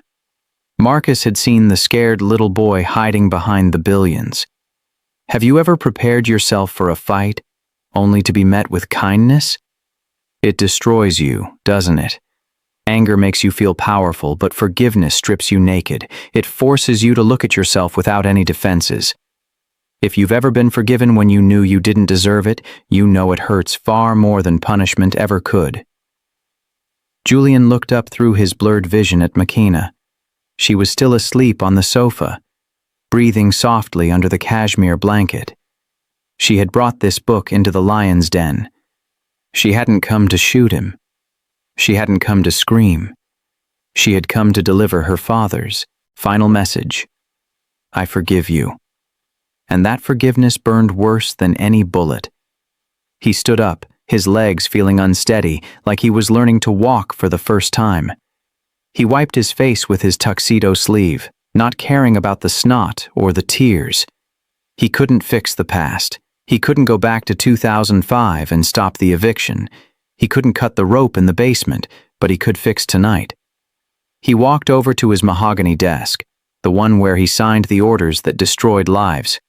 Marcus had seen the scared little boy hiding behind the billions. Have you ever prepared yourself for a fight, only to be met with kindness? It destroys you, doesn't it? Anger makes you feel powerful, but forgiveness strips you naked. It forces you to look at yourself without any defenses. If you've ever been forgiven when you knew you didn't deserve it, you know it hurts far more than punishment ever could. Julian looked up through his blurred vision at Makina. She was still asleep on the sofa, breathing softly under the cashmere blanket. She had brought this book into the lion's den. She hadn't come to shoot him. She hadn't come to scream. She had come to deliver her father's final message. I forgive you. And that forgiveness burned worse than any bullet. He stood up, his legs feeling unsteady, like he was learning to walk for the first time. He wiped his face with his tuxedo sleeve, not caring about the snot or the tears. He couldn't fix the past. He couldn't go back to 2005 and stop the eviction. He couldn't cut the rope in the basement, but he could fix tonight. He walked over to his mahogany desk, the one where he signed the orders that destroyed lives.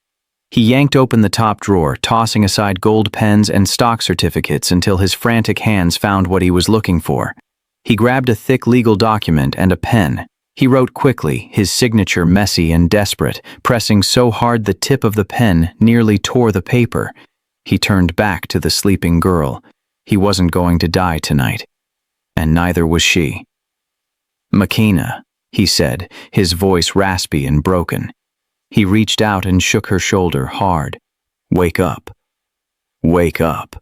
He yanked open the top drawer, tossing aside gold pens and stock certificates until his frantic hands found what he was looking for. He grabbed a thick legal document and a pen. He wrote quickly, his signature messy and desperate, pressing so hard the tip of the pen nearly tore the paper. He turned back to the sleeping girl. He wasn't going to die tonight. And neither was she. Makina, he said, his voice raspy and broken. He reached out and shook her shoulder hard. Wake up. Wake up.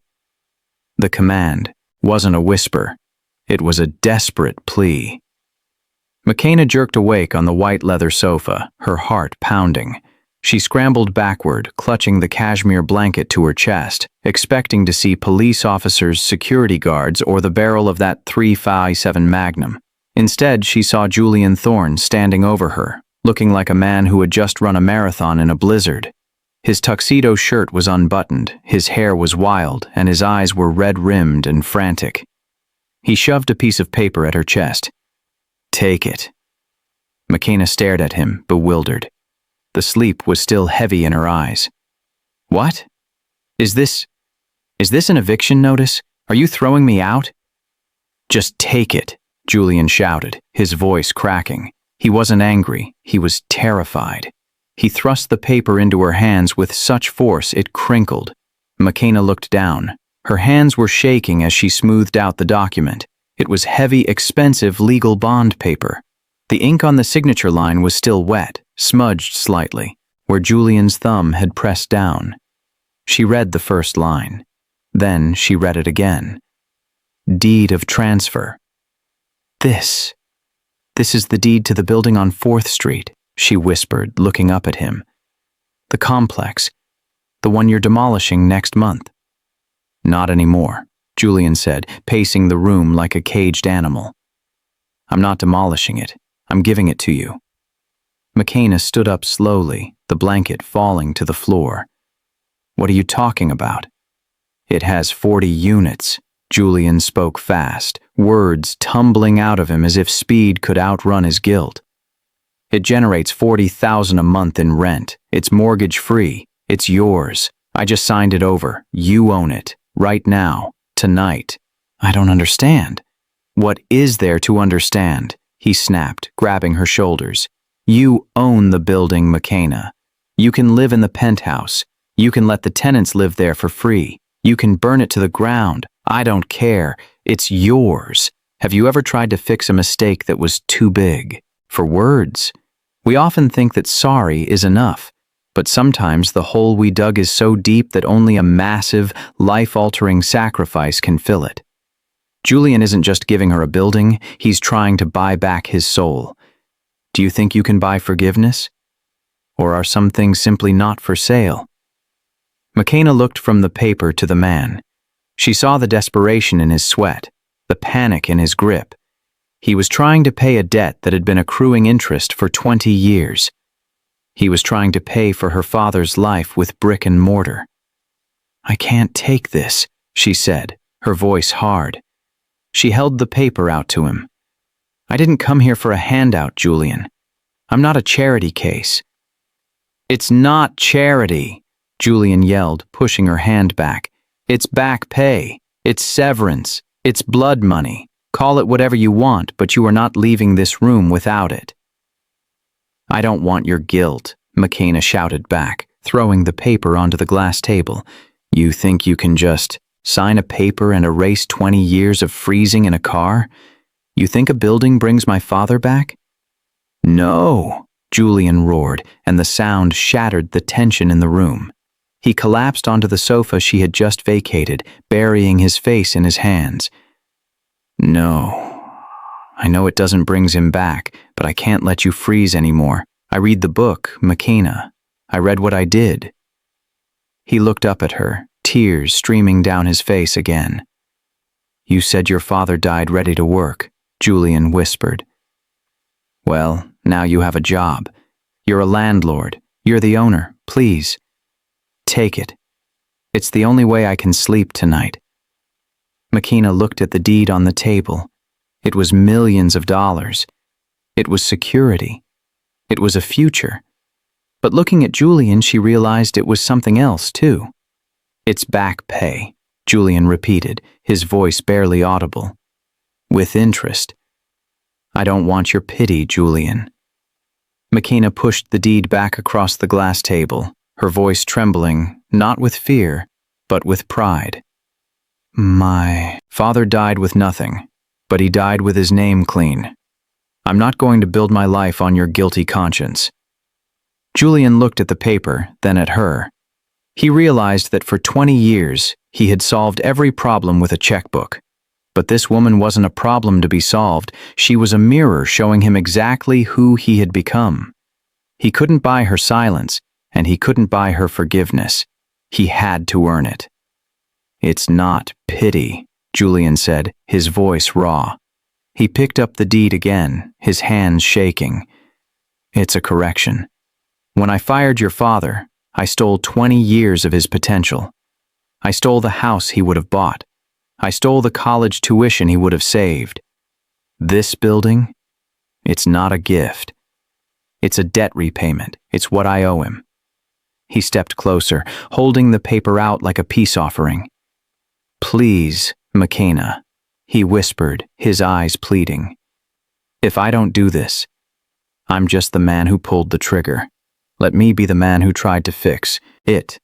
The command wasn't a whisper. It was a desperate plea. Makina jerked awake on the white leather sofa, her heart pounding. She scrambled backward, clutching the cashmere blanket to her chest, expecting to see police officers, security guards, or the barrel of that .357 Magnum. Instead, she saw Julian Thorne standing over her, looking like a man who had just run a marathon in a blizzard. His tuxedo shirt was unbuttoned, his hair was wild, and his eyes were red-rimmed and frantic. He shoved a piece of paper at her chest. Take it. Makina stared at him, bewildered. The sleep was still heavy in her eyes. What? Is this an eviction notice? Are you throwing me out? Just take it, Julian shouted, his voice cracking. He wasn't angry, he was terrified. He thrust the paper into her hands with such force it crinkled. McKenna looked down. Her hands were shaking as she smoothed out the document. It was heavy, expensive legal bond paper. The ink on the signature line was still wet, smudged slightly, where Julian's thumb had pressed down. She read the first line. Then she read it again. Deed of transfer. This is the deed to the building on 4th Street, she whispered, looking up at him. The complex. The one you're demolishing next month. Not anymore, Julian said, pacing the room like a caged animal. I'm not demolishing it. I'm giving it to you. McKenna stood up slowly, the blanket falling to the floor. What are you talking about? It has 40 units. Julian spoke fast, words tumbling out of him as if speed could outrun his guilt. It generates $40,000 a month in rent. It's mortgage-free. It's yours. I just signed it over. You own it. Right now. Tonight. I don't understand. What is there to understand? He snapped, grabbing her shoulders. You own the building, McKenna. You can live in the penthouse. You can let the tenants live there for free. You can burn it to the ground. I don't care. It's yours. Have you ever tried to fix a mistake that was too big? For words. We often think that sorry is enough, but sometimes the hole we dug is so deep that only a massive, life-altering sacrifice can fill it. Julian isn't just giving her a building, he's trying to buy back his soul. Do you think you can buy forgiveness? Or are some things simply not for sale? McKenna looked from the paper to the man. She saw the desperation in his sweat, the panic in his grip. He was trying to pay a debt that had been accruing interest for 20 years. He was trying to pay for her father's life with brick and mortar. I can't take this, she said, her voice hard. She held the paper out to him. I didn't come here for a handout, Julian. I'm not a charity case. It's not charity, Julian yelled, pushing her hand back. It's back pay. It's severance. It's blood money. Call it whatever you want, but you are not leaving this room without it. I don't want your guilt, McKenna shouted back, throwing the paper onto the glass table. You think you can just sign a paper and erase 20 years of freezing in a car? You think a building brings my father back? No, Julian roared, and the sound shattered the tension in the room. He collapsed onto the sofa she had just vacated, burying his face in his hands. No, I know it doesn't bring him back, but I can't let you freeze anymore. I read the book, McKenna. I read what I did. He looked up at her, tears streaming down his face again. You said your father died ready to work, Julian whispered. Well, now you have a job. You're a landlord. You're the owner. Please, take it. It's the only way I can sleep tonight. McKenna looked at the deed on the table. It was millions of dollars. It was security. It was a future. But looking at Julian, she realized it was something else, too. It's back pay, Julian repeated, his voice barely audible. With interest. I don't want your pity, Julian. McKenna pushed the deed back across the glass table, her voice trembling, not with fear, but with pride. My father died with nothing, but he died with his name clean. I'm not going to build my life on your guilty conscience. Julian looked at the paper, then at her. He realized that for 20 years, he had solved every problem with a checkbook. But this woman wasn't a problem to be solved. She was a mirror showing him exactly who he had become. He couldn't buy her silence, and he couldn't buy her forgiveness. He had to earn it. It's not pity, Julian said, his voice raw. He picked up the deed again, his hands shaking. It's a correction. When I fired your father, I stole 20 years of his potential. I stole the house he would have bought. I stole the college tuition he would have saved. This building? It's not a gift. It's a debt repayment. It's what I owe him. He stepped closer, holding the paper out like a peace offering. Please, McKenna, he whispered, his eyes pleading. If I don't do this, I'm just the man who pulled the trigger. Let me be the man who tried to fix it.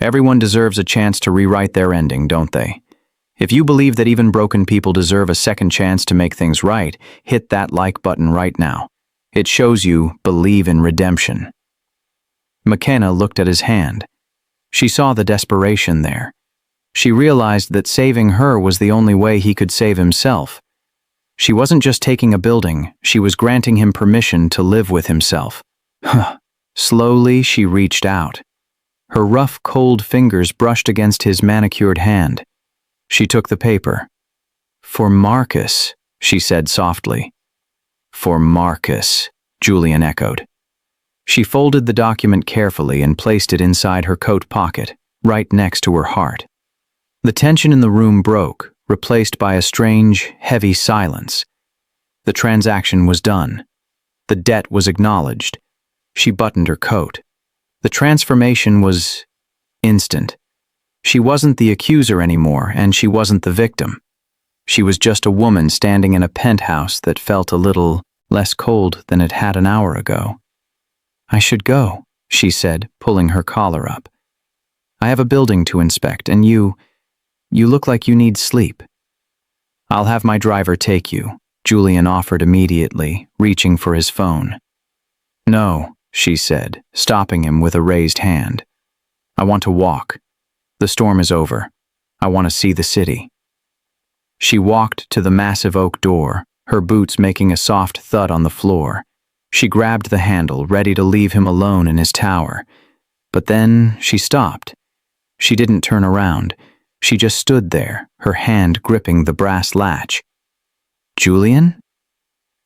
Everyone deserves a chance to rewrite their ending, don't they? If you believe that even broken people deserve a second chance to make things right, hit that like button right now. It shows you believe in redemption. McKenna looked at his hand. She saw the desperation there. She realized that saving her was the only way he could save himself. She wasn't just taking a building, she was granting him permission to live with himself. Slowly, she reached out. Her rough, cold fingers brushed against his manicured hand. She took the paper. "For Marcus," she said softly. "For Marcus," Julian echoed. She folded the document carefully and placed it inside her coat pocket, right next to her heart. The tension in the room broke, replaced by a strange, heavy silence. The transaction was done. The debt was acknowledged. She buttoned her coat. The transformation was instant. She wasn't the accuser anymore, and she wasn't the victim. She was just a woman standing in a penthouse that felt a little less cold than it had an hour ago. "I should go," she said, pulling her collar up. "I have a building to inspect, and you look like you need sleep." "I'll have my driver take you," Julian offered immediately, reaching for his phone. "No," she said, stopping him with a raised hand. "I want to walk. The storm is over. I want to see the city." She walked to the massive oak door, her boots making a soft thud on the floor. She grabbed the handle, ready to leave him alone in his tower. But then she stopped. She didn't turn around. She just stood there, her hand gripping the brass latch. "Julian?"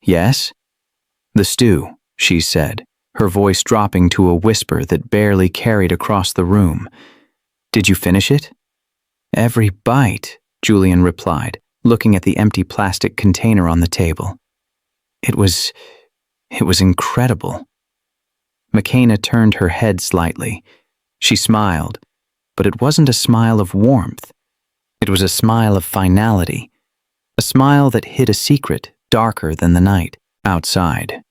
"Yes?" "The stew," she said, her voice dropping to a whisper that barely carried across the room. "Did you finish it?" "Every bite," Julian replied, looking at the empty plastic container on the table. It was incredible." McKenna turned her head slightly. She smiled, but it wasn't a smile of warmth. It was a smile of finality, a smile that hid a secret darker than the night outside.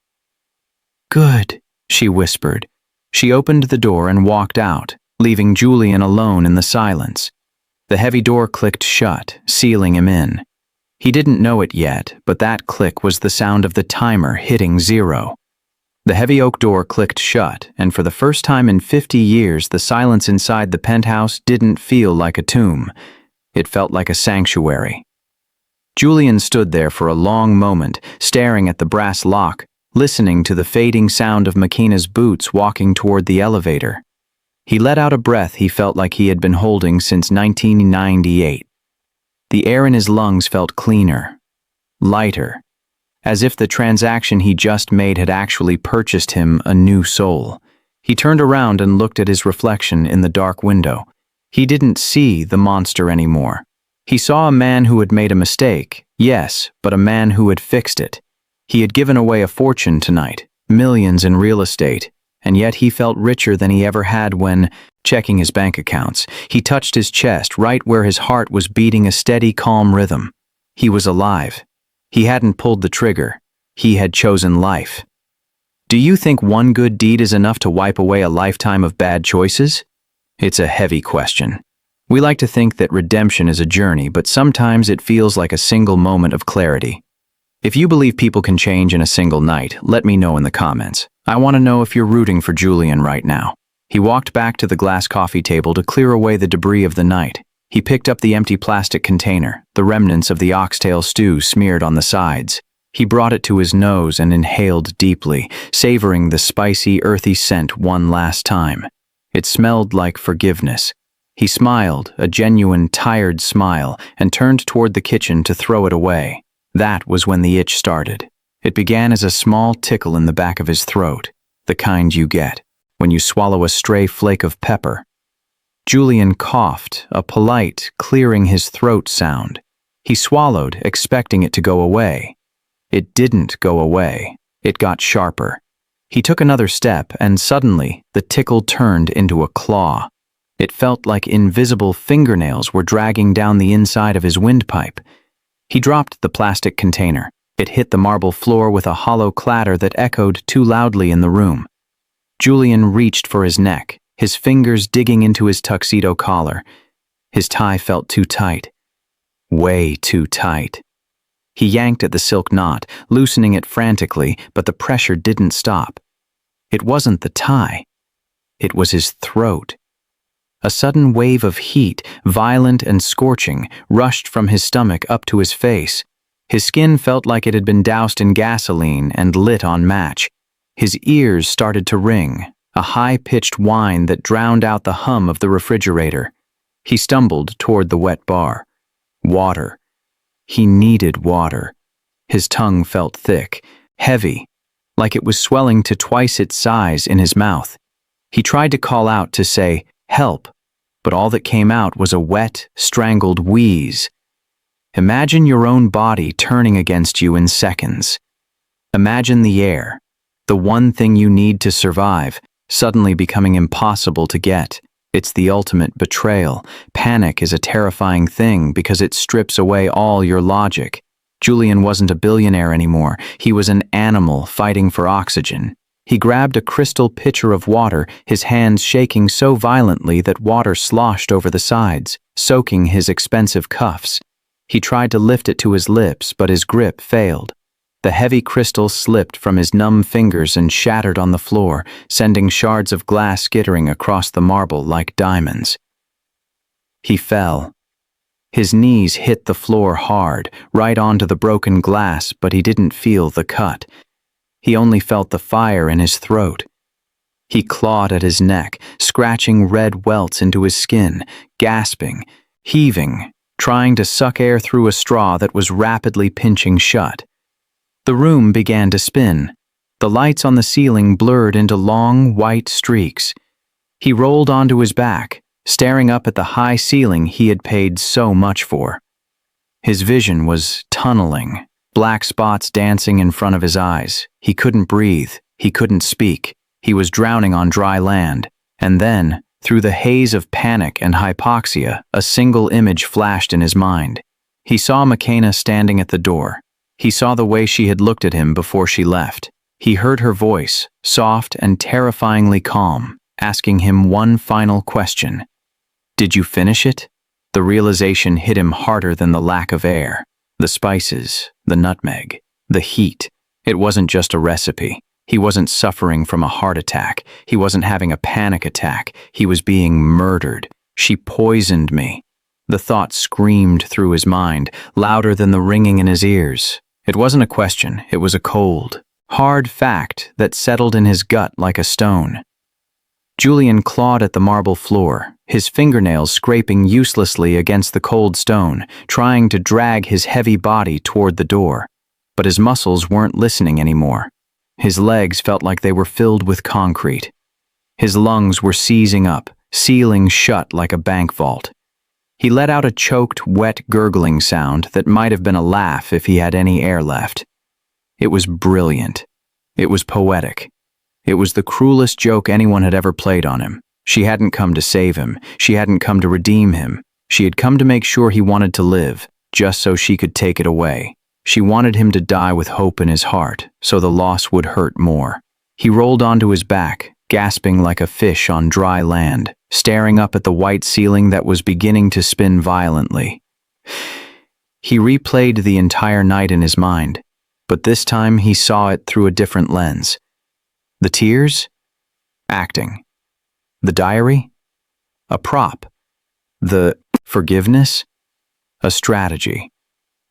"Good," she whispered. She opened the door and walked out, leaving Julian alone in the silence. The heavy door clicked shut, sealing him in. He didn't know it yet, but that click was the sound of the timer hitting 0. The heavy oak door clicked shut, and for the first time in 50 years, the silence inside the penthouse didn't feel like a tomb. It felt like a sanctuary. Julian stood there for a long moment, staring at the brass lock, listening to the fading sound of McKenna's boots walking toward the elevator. He let out a breath he felt like he had been holding since 1998. The air in his lungs felt cleaner, lighter, as if the transaction he just made had actually purchased him a new soul. He turned around and looked at his reflection in the dark window. He didn't see the monster anymore. He saw a man who had made a mistake, yes, but a man who had fixed it. He had given away a fortune tonight, millions in real estate, and yet he felt richer than he ever had when, checking his bank accounts, he touched his chest right where his heart was beating a steady, calm rhythm. He was alive. He hadn't pulled the trigger. He had chosen life. Do you think one good deed is enough to wipe away a lifetime of bad choices? It's a heavy question. We like to think that redemption is a journey, but sometimes it feels like a single moment of clarity. If you believe people can change in a single night, let me know in the comments. I want to know if you're rooting for Julian right now. He walked back to the glass coffee table to clear away the debris of the night. He picked up the empty plastic container, the remnants of the oxtail stew smeared on the sides. He brought it to his nose and inhaled deeply, savoring the spicy, earthy scent one last time. It smelled like forgiveness. He smiled, a genuine, tired smile, and turned toward the kitchen to throw it away. That was when the itch started. It began as a small tickle in the back of his throat, the kind you get when you swallow a stray flake of pepper. Julian coughed, a polite, clearing his throat sound. He swallowed, expecting it to go away. It didn't go away. It got sharper. He took another step, and suddenly, the tickle turned into a claw. It felt like invisible fingernails were dragging down the inside of his windpipe. He dropped the plastic container. It hit the marble floor with a hollow clatter that echoed too loudly in the room. Julian reached for his neck, his fingers digging into his tuxedo collar. His tie felt too tight. Way too tight. He yanked at the silk knot, loosening it frantically, but the pressure didn't stop. It wasn't the tie. It was his throat. A sudden wave of heat, violent and scorching, rushed from his stomach up to his face. His skin felt like it had been doused in gasoline and lit on match. His ears started to ring, a high-pitched whine that drowned out the hum of the refrigerator. He stumbled toward the wet bar. Water. He needed water. His tongue felt thick, heavy, like it was swelling to twice its size in his mouth. He tried to call out to say, "Help," but all that came out was a wet, strangled wheeze. Imagine your own body turning against you in seconds. Imagine the air, the one thing you need to survive, suddenly becoming impossible to get. It's the ultimate betrayal. Panic is a terrifying thing because it strips away all your logic. Julian wasn't a billionaire anymore. He was an animal fighting for oxygen. He grabbed a crystal pitcher of water, his hands shaking so violently that water sloshed over the sides, soaking his expensive cuffs. He tried to lift it to his lips, but his grip failed. The heavy crystal slipped from his numb fingers and shattered on the floor, sending shards of glass skittering across the marble like diamonds. He fell. His knees hit the floor hard, right onto the broken glass, but he didn't feel the cut. He only felt the fire in his throat. He clawed at his neck, scratching red welts into his skin, gasping, heaving, trying to suck air through a straw that was rapidly pinching shut. The room began to spin. The lights on the ceiling blurred into long, white streaks. He rolled onto his back, staring up at the high ceiling he had paid so much for. His vision was tunneling, black spots dancing in front of his eyes. He couldn't breathe. He couldn't speak. He was drowning on dry land. And then, through the haze of panic and hypoxia, a single image flashed in his mind. He saw McKenna standing at the door. He saw the way she had looked at him before she left. He heard her voice, soft and terrifyingly calm, asking him one final question. "Did you finish it?" The realization hit him harder than the lack of air. The spices, the nutmeg, the heat. It wasn't just a recipe. He wasn't suffering from a heart attack. He wasn't having a panic attack. He was being murdered. She poisoned me. The thought screamed through his mind, louder than the ringing in his ears. It wasn't a question, it was a cold, hard fact that settled in his gut like a stone. Julian clawed at the marble floor, his fingernails scraping uselessly against the cold stone, trying to drag his heavy body toward the door. But his muscles weren't listening anymore. His legs felt like they were filled with concrete. His lungs were seizing up, sealing shut like a bank vault. He let out a choked, wet, gurgling sound that might have been a laugh if he had any air left. It was brilliant. It was poetic. It was the cruelest joke anyone had ever played on him. She hadn't come to save him. She hadn't come to redeem him. She had come to make sure he wanted to live, just so she could take it away. She wanted him to die with hope in his heart, so the loss would hurt more. He rolled onto his back, gasping like a fish on dry land, staring up at the white ceiling that was beginning to spin violently. He replayed the entire night in his mind, but this time he saw it through a different lens. The tears? Acting. The diary? A prop. The forgiveness? A strategy.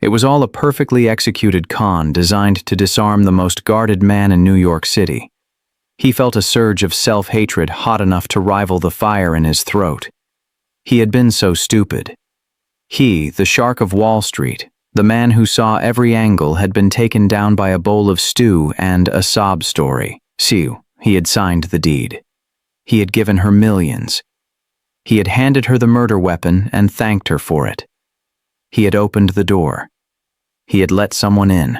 It was all a perfectly executed con designed to disarm the most guarded man in New York City. He felt a surge of self-hatred hot enough to rival the fire in his throat. He had been so stupid. He, the shark of Wall Street, the man who saw every angle, had been taken down by a bowl of stew and a sob story. See, he had signed the deed. He had given her millions. He had handed her the murder weapon and thanked her for it. He had opened the door. He had let someone in.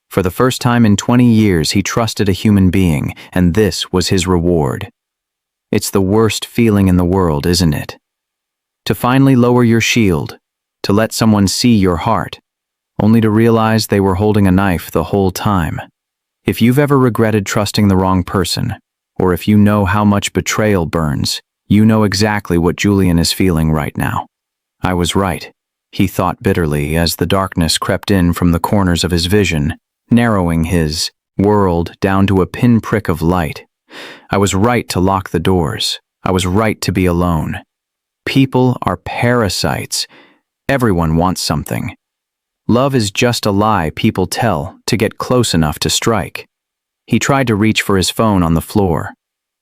For the first time in 20 years, he trusted a human being, and this was his reward. It's the worst feeling in the world, isn't it? To finally lower your shield, to let someone see your heart, only to realize they were holding a knife the whole time. If you've ever regretted trusting the wrong person, or if you know how much betrayal burns, you know exactly what Julian is feeling right now. I was right, he thought bitterly as the darkness crept in from the corners of his vision, narrowing his world down to a pinprick of light. I was right to lock the doors. I was right to be alone. People are parasites. Everyone wants something. Love is just a lie people tell to get close enough to strike. He tried to reach for his phone on the floor.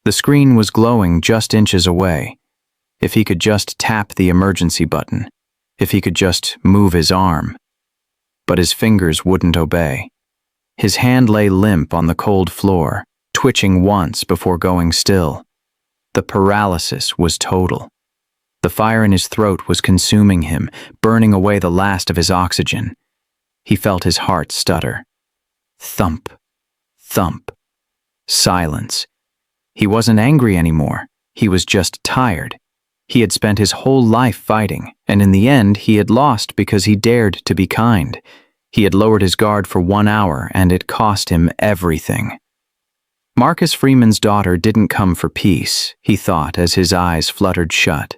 The screen was glowing just inches away. If he could just tap the emergency button. If he could just move his arm. But his fingers wouldn't obey. His hand lay limp on the cold floor, twitching once before going still. The paralysis was total. The fire in his throat was consuming him, burning away the last of his oxygen. He felt his heart stutter. Thump, thump, silence. He wasn't angry anymore. He was just tired. He had spent his whole life fighting, and in the end he had lost because he dared to be kind. He had lowered his guard for 1 hour, and it cost him everything. Marcus Freeman's daughter didn't come for peace, he thought as his eyes fluttered shut.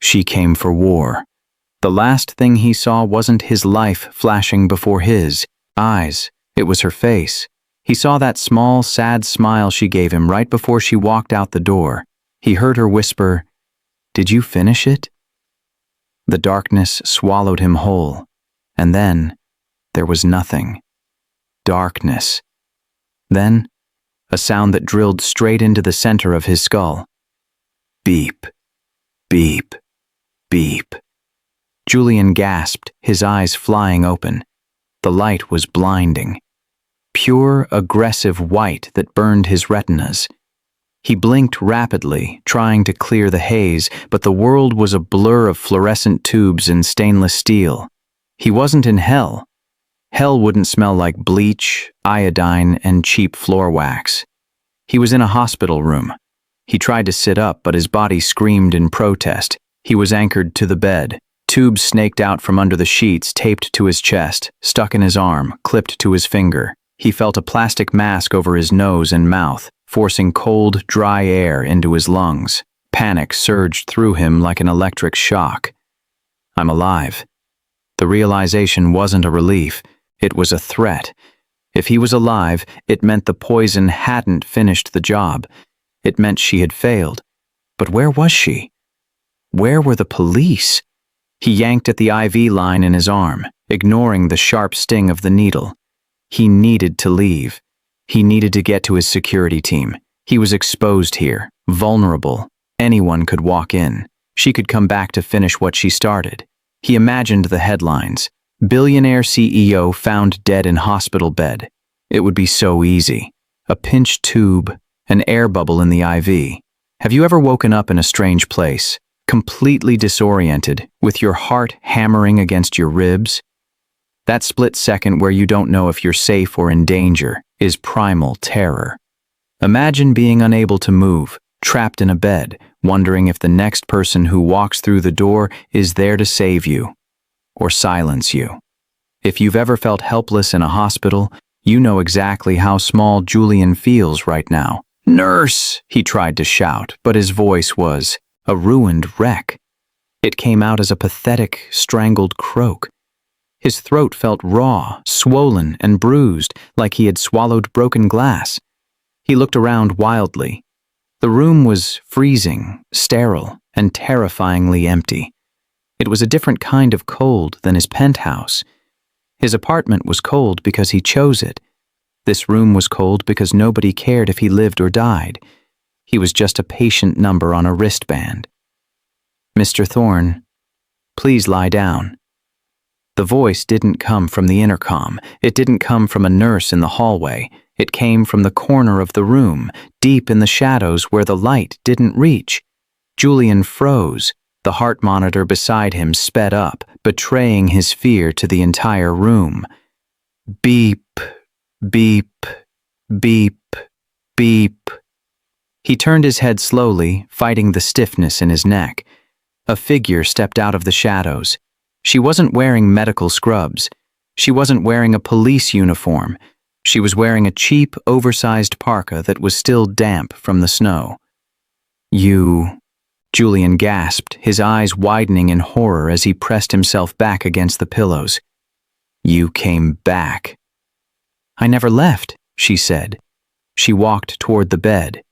She came for war. The last thing he saw wasn't his life flashing before his eyes. It was her face. He saw that small, sad smile she gave him right before she walked out the door. He heard her whisper, "Did you finish it?" The darkness swallowed him whole, and then there was nothing. Darkness. Then, a sound that drilled straight into the center of his skull. Beep, beep, beep. Julian gasped, his eyes flying open. The light was blinding. Pure, aggressive white that burned his retinas. He blinked rapidly, trying to clear the haze, but the world was a blur of fluorescent tubes and stainless steel. He wasn't in hell. Hell wouldn't smell like bleach, iodine, and cheap floor wax. He was in a hospital room. He tried to sit up, but his body screamed in protest. He was anchored to the bed. Tubes snaked out from under the sheets, taped to his chest, stuck in his arm, clipped to his finger. He felt a plastic mask over his nose and mouth, forcing cold, dry air into his lungs. Panic surged through him like an electric shock. I'm alive. The realization wasn't a relief. It was a threat. If he was alive, it meant the poison hadn't finished the job. It meant she had failed. But where was she? Where were the police? He yanked at the IV line in his arm, ignoring the sharp sting of the needle. He needed to leave. He needed to get to his security team. He was exposed here, vulnerable. Anyone could walk in. She could come back to finish what she started. He imagined the headlines. Billionaire CEO found dead in hospital bed. It would be so easy. A pinched tube, an air bubble in the IV. Have you ever woken up in a strange place, completely disoriented, with your heart hammering against your ribs? That split second where you don't know if you're safe or in danger is primal terror. Imagine being unable to move, trapped in a bed, wondering if the next person who walks through the door is there to save you or silence you. If you've ever felt helpless in a hospital, you know exactly how small Julian feels right now. "Nurse!" he tried to shout, but his voice was a ruined wreck. It came out as a pathetic, strangled croak. His throat felt raw, swollen, and bruised, like he had swallowed broken glass. He looked around wildly. The room was freezing, sterile, and terrifyingly empty. It was a different kind of cold than his penthouse. His apartment was cold because he chose it. This room was cold because nobody cared if he lived or died. He was just a patient number on a wristband. "Mr. Thorne, please lie down." The voice didn't come from the intercom. It didn't come from a nurse in the hallway. It came from the corner of the room, deep in the shadows where the light didn't reach. Julian froze. The heart monitor beside him sped up, betraying his fear to the entire room. Beep, beep, beep, beep. He turned his head slowly, fighting the stiffness in his neck. A figure stepped out of the shadows. She wasn't wearing medical scrubs. She wasn't wearing a police uniform. She was wearing a cheap, oversized parka that was still damp from the snow. "You—" Julian gasped, his eyes widening in horror as he pressed himself back against the pillows. "You came back." "I never left," she said. She walked toward the bed.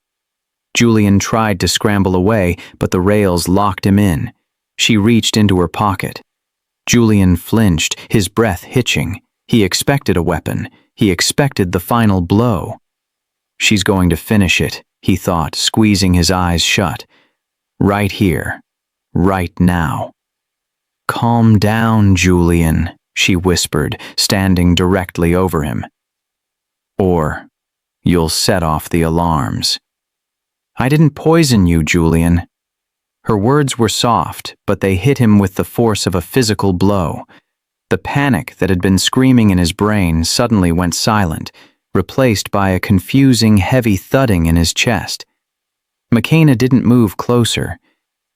Julian tried to scramble away, but the rails locked him in. She reached into her pocket. Julian flinched, his breath hitching. He expected a weapon. He expected the final blow. "She's going to finish it," he thought, squeezing his eyes shut. "Right here. Right now." "Calm down, Julian," she whispered, standing directly over him. "Or you'll set off the alarms." "I didn't poison you, Julian." Her words were soft, but they hit him with the force of a physical blow. The panic that had been screaming in his brain suddenly went silent, replaced by a confusing, heavy thudding in his chest. McKenna didn't move closer.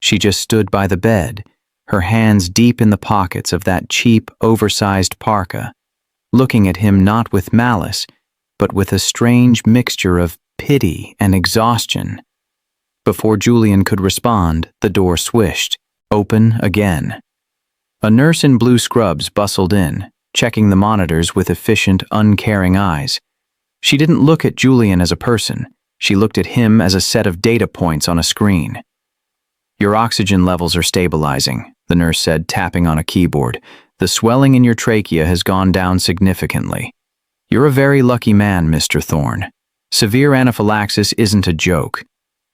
She just stood by the bed, her hands deep in the pockets of that cheap, oversized parka, looking at him not with malice, but with a strange mixture of pity and exhaustion. Before Julian could respond, the door swished, open again. A nurse in blue scrubs bustled in, checking the monitors with efficient, uncaring eyes. She didn't look at Julian as a person. She looked at him as a set of data points on a screen. "Your oxygen levels are stabilizing," the nurse said, tapping on a keyboard. "The swelling in your trachea has gone down significantly. You're a very lucky man, Mr. Thorne. Severe anaphylaxis isn't a joke.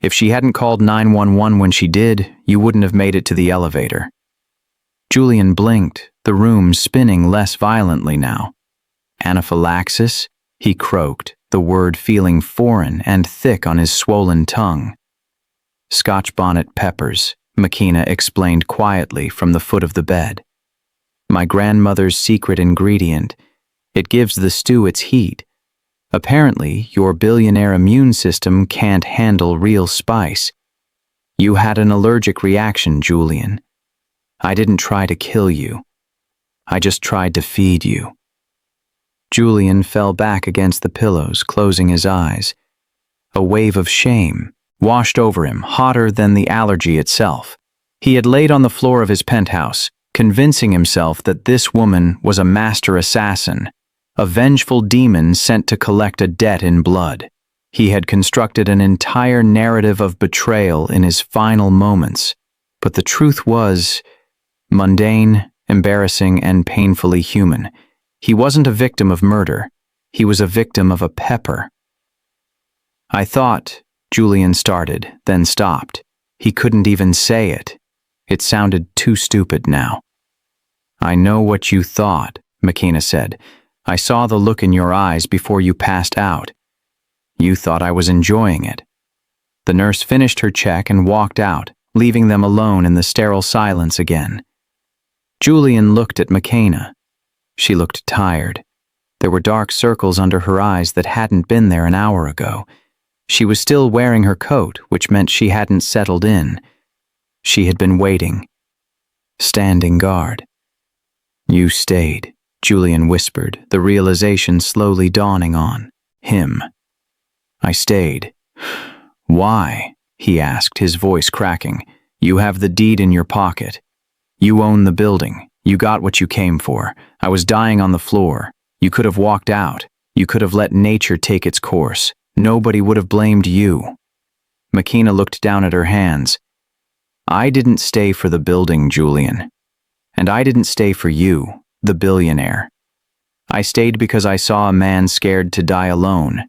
If she hadn't called 911 when she did, you wouldn't have made it to the elevator." Julian blinked, the room spinning less violently now. "Anaphylaxis?" he croaked, the word feeling foreign and thick on his swollen tongue. "Scotch bonnet peppers," McKenna explained quietly from the foot of the bed. "My grandmother's secret ingredient. It gives the stew its heat. Apparently, your billionaire immune system can't handle real spice. You had an allergic reaction, Julian. I didn't try to kill you. I just tried to feed you." Julian fell back against the pillows, closing his eyes. A wave of shame washed over him, hotter than the allergy itself. He had laid on the floor of his penthouse, convincing himself that this woman was a master assassin, a vengeful demon sent to collect a debt in blood. He had constructed an entire narrative of betrayal in his final moments, but the truth was mundane, embarrassing, and painfully human. He wasn't a victim of murder. He was a victim of a pepper. "I thought," Julian started, then stopped. He couldn't even say it. It sounded too stupid now. "I know what you thought," McKenna said. "I saw the look in your eyes before you passed out. You thought I was enjoying it." The nurse finished her check and walked out, leaving them alone in the sterile silence again. Julian looked at McKenna. She looked tired. There were dark circles under her eyes that hadn't been there an hour ago. She was still wearing her coat, which meant she hadn't settled in. She had been waiting, standing guard. "You stayed," Julian whispered, the realization slowly dawning on him. "I stayed." "Why?" he asked, his voice cracking. "You have the deed in your pocket. You own the building. You got what you came for. I was dying on the floor. You could have walked out. You could have let nature take its course. Nobody would have blamed you." McKenna looked down at her hands. "I didn't stay for the building, Julian. And I didn't stay for you, the billionaire. I stayed because I saw a man scared to die alone.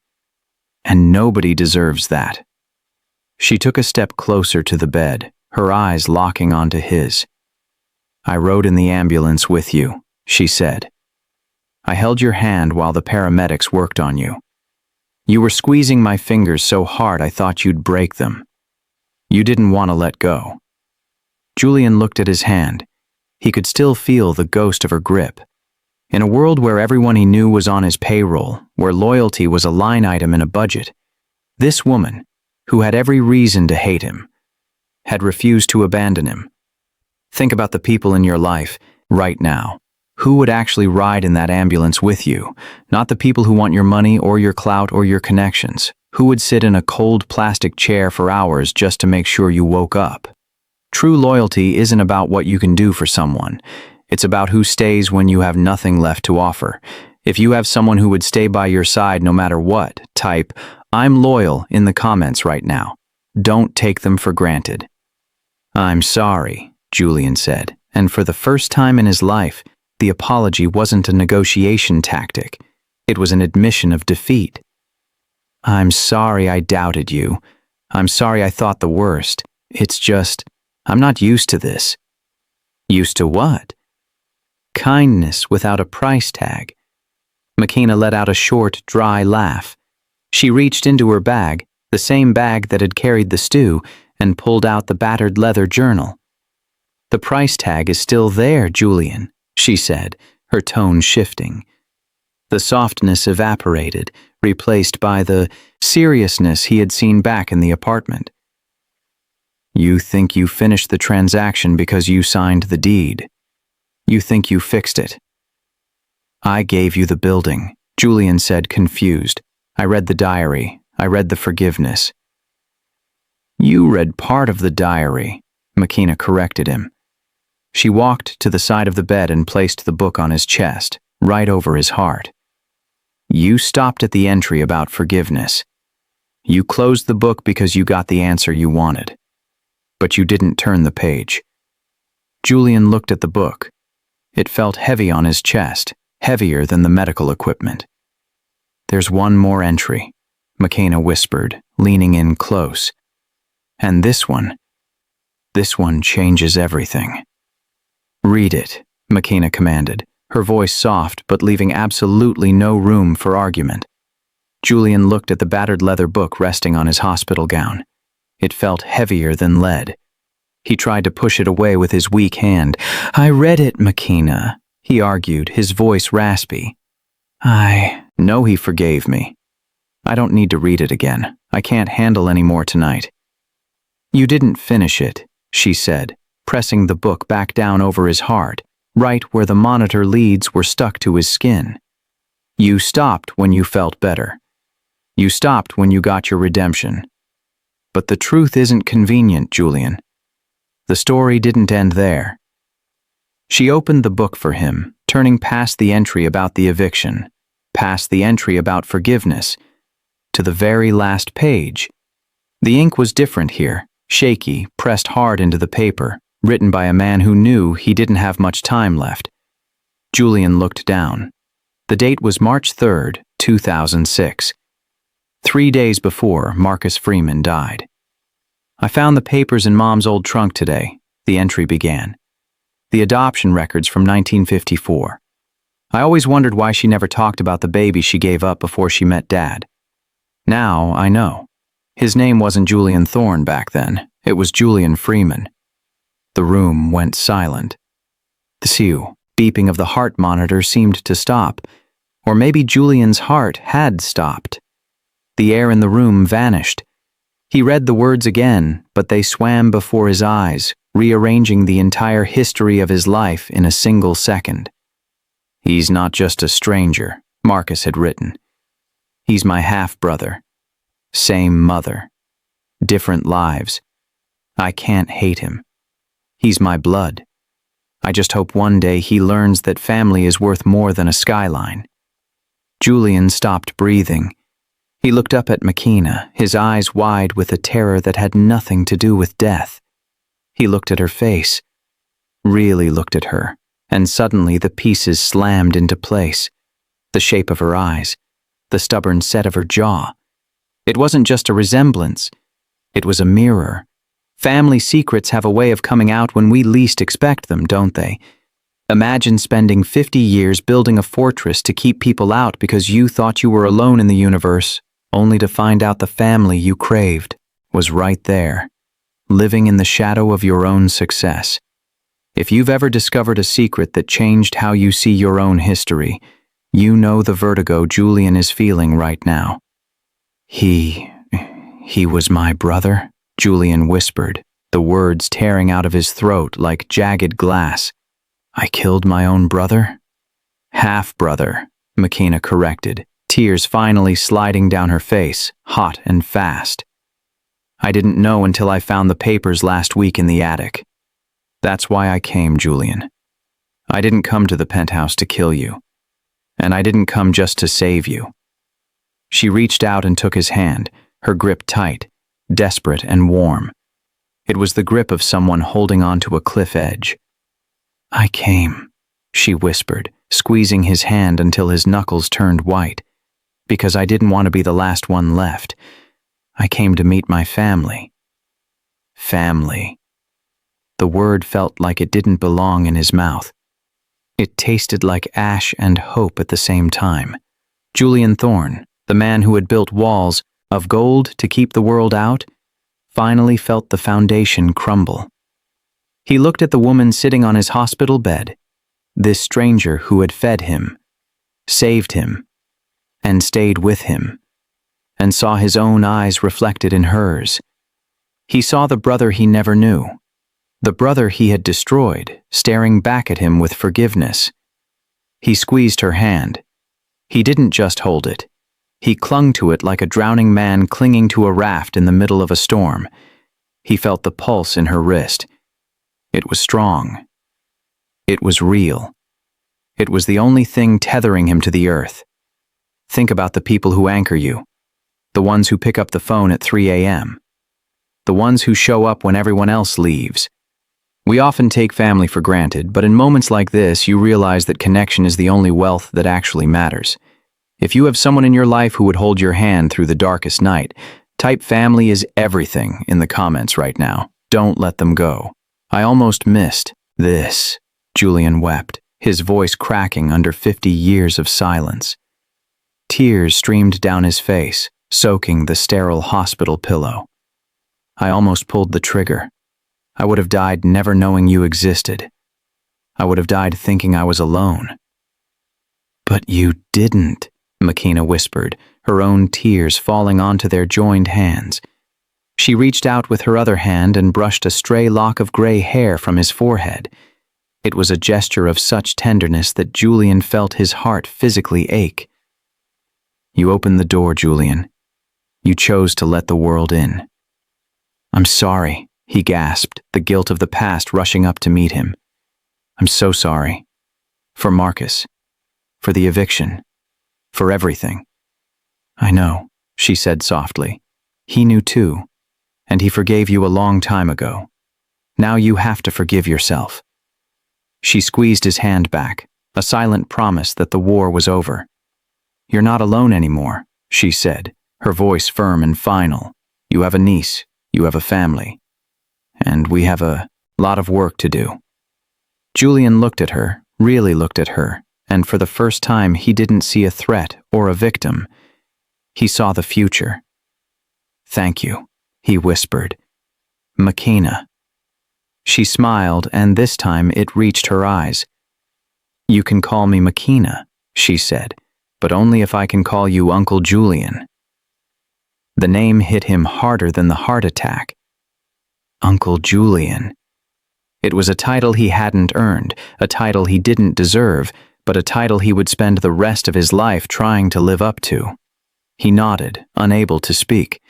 And nobody deserves that." She took a step closer to the bed, her eyes locking onto his. "I rode in the ambulance with you," she said. "I held your hand while the paramedics worked on you. You were squeezing my fingers so hard I thought you'd break them. You didn't want to let go." Julian looked at his hand. He could still feel the ghost of her grip. In a world where everyone he knew was on his payroll, where loyalty was a line item in a budget, this woman, who had every reason to hate him, had refused to abandon him. Think about the people in your life right now. Who would actually ride in that ambulance with you? Not the people who want your money or your clout or your connections. Who would sit in a cold plastic chair for hours just to make sure you woke up? True loyalty isn't about what you can do for someone. It's about who stays when you have nothing left to offer. If you have someone who would stay by your side no matter what, type, "I'm loyal" in the comments right now. Don't take them for granted. "I'm sorry," Julian said, and for the first time in his life, the apology wasn't a negotiation tactic. It was an admission of defeat. "I'm sorry I doubted you. I'm sorry I thought the worst. It's just, I'm not used to this." "Used to what?" "Kindness without a price tag." McKenna let out a short, dry laugh. She reached into her bag, the same bag that had carried the stew, and pulled out the battered leather journal. "The price tag is still there, Julian," she said, her tone shifting. The softness evaporated, replaced by the seriousness he had seen back in the apartment. "You think you finished the transaction because you signed the deed. You think you fixed it." "I gave you the building," Julian said, confused. "I read the diary. I read the forgiveness." "You read part of the diary," McKenna corrected him. She walked to the side of the bed and placed the book on his chest, right over his heart. "You stopped at the entry about forgiveness. You closed the book because you got the answer you wanted. But you didn't turn the page." Julian looked at the book. It felt heavy on his chest, heavier than the medical equipment. "There's one more entry," McKenna whispered, leaning in close. "And this one changes everything." "Read it," McKenna commanded, her voice soft but leaving absolutely no room for argument. Julian looked at the battered leather book resting on his hospital gown. It felt heavier than lead. He tried to push it away with his weak hand. "I read it, McKenna," he argued, his voice raspy. "I know he forgave me. I don't need to read it again. I can't handle any more tonight." "You didn't finish it," she said, pressing the book back down over his heart, right where the monitor leads were stuck to his skin. "You stopped when you felt better. You stopped when you got your redemption. But the truth isn't convenient, Julian. The story didn't end there." She opened the book for him, turning past the entry about the eviction, past the entry about forgiveness, to the very last page. The ink was different here, shaky, pressed hard into the paper, written by a man who knew he didn't have much time left. Julian looked down. The date was March 3rd, 2006. 3 days before Marcus Freeman died. "I found the papers in Mom's old trunk today," the entry began. "The adoption records from 1954. I always wondered why she never talked about the baby she gave up before she met Dad. Now I know. His name wasn't Julian Thorne back then. It was Julian Freeman." The room went silent. The beeping of the heart monitor seemed to stop, or maybe Julian's heart had stopped. The air in the room vanished. He read the words again, but they swam before his eyes, rearranging the entire history of his life in a single second. "He's not just a stranger," Marcus had written. "He's my half-brother. Same mother. Different lives. I can't hate him. He's my blood. I just hope one day he learns that family is worth more than a skyline." Julian stopped breathing. He looked up at McKenna, his eyes wide with a terror that had nothing to do with death. He looked at her face, really looked at her, and suddenly the pieces slammed into place. The shape of her eyes, the stubborn set of her jaw. It wasn't just a resemblance. It was a mirror. Family secrets have a way of coming out when we least expect them, don't they? Imagine spending 50 years building a fortress to keep people out because you thought you were alone in the universe, only to find out the family you craved was right there, living in the shadow of your own success. If you've ever discovered a secret that changed how you see your own history, you know the vertigo Julian is feeling right now. He was my brother," Julian whispered, the words tearing out of his throat like jagged glass. "I killed my own brother?" Half-brother, McKenna corrected, tears finally sliding down her face, hot and fast. I didn't know until I found the papers last week in the attic. That's why I came, Julian. I didn't come to the penthouse to kill you. And I didn't come just to save you. She reached out and took his hand, her grip tight, desperate and warm. It was the grip of someone holding onto a cliff edge. I came, she whispered, squeezing his hand until his knuckles turned white, because I didn't want to be the last one left. I came to meet my family. Family. The word felt like it didn't belong in his mouth. It tasted like ash and hope at the same time. Julian Thorne, the man who had built walls of gold to keep the world out, finally felt the foundation crumble. He looked at the woman sitting on his hospital bed, this stranger who had fed him, saved him, and stayed with him, and saw his own eyes reflected in hers. He saw the brother he never knew, the brother he had destroyed, staring back at him with forgiveness. He squeezed her hand. He didn't just hold it. He clung to it like a drowning man clinging to a raft in the middle of a storm. He felt the pulse in her wrist. It was strong. It was real. It was the only thing tethering him to the earth. Think about the people who anchor you, the ones who pick up the phone at 3 a.m., the ones who show up when everyone else leaves. We often take family for granted, but in moments like this, you realize that connection is the only wealth that actually matters. If you have someone in your life who would hold your hand through the darkest night, type family is everything in the comments right now. Don't let them go. I almost missed this, Julian wept, his voice cracking under 50 years of silence. Tears streamed down his face, soaking the sterile hospital pillow. I almost pulled the trigger. I would have died never knowing you existed. I would have died thinking I was alone. But you didn't, McKenna whispered, her own tears falling onto their joined hands. She reached out with her other hand and brushed a stray lock of gray hair from his forehead. It was a gesture of such tenderness that Julian felt his heart physically ache. You opened the door, Julian. You chose to let the world in. I'm sorry, he gasped, the guilt of the past rushing up to meet him. I'm so sorry. For Marcus. For the eviction. For everything. I know, she said softly. He knew too. And he forgave you a long time ago. Now you have to forgive yourself. She squeezed his hand back, a silent promise that the war was over. You're not alone anymore, she said, her voice firm and final. You have a niece. You have a family. And we have a lot of work to do. Julian looked at her, really looked at her, and for the first time he didn't see a threat or a victim. He saw the future. Thank you, he whispered. McKenna. She smiled, and this time it reached her eyes. You can call me McKenna, she said, but only if I can call you Uncle Julian. The name hit him harder than the heart attack. Uncle Julian. It was a title he hadn't earned, a title he didn't deserve, but a title he would spend the rest of his life trying to live up to. He nodded, unable to speak.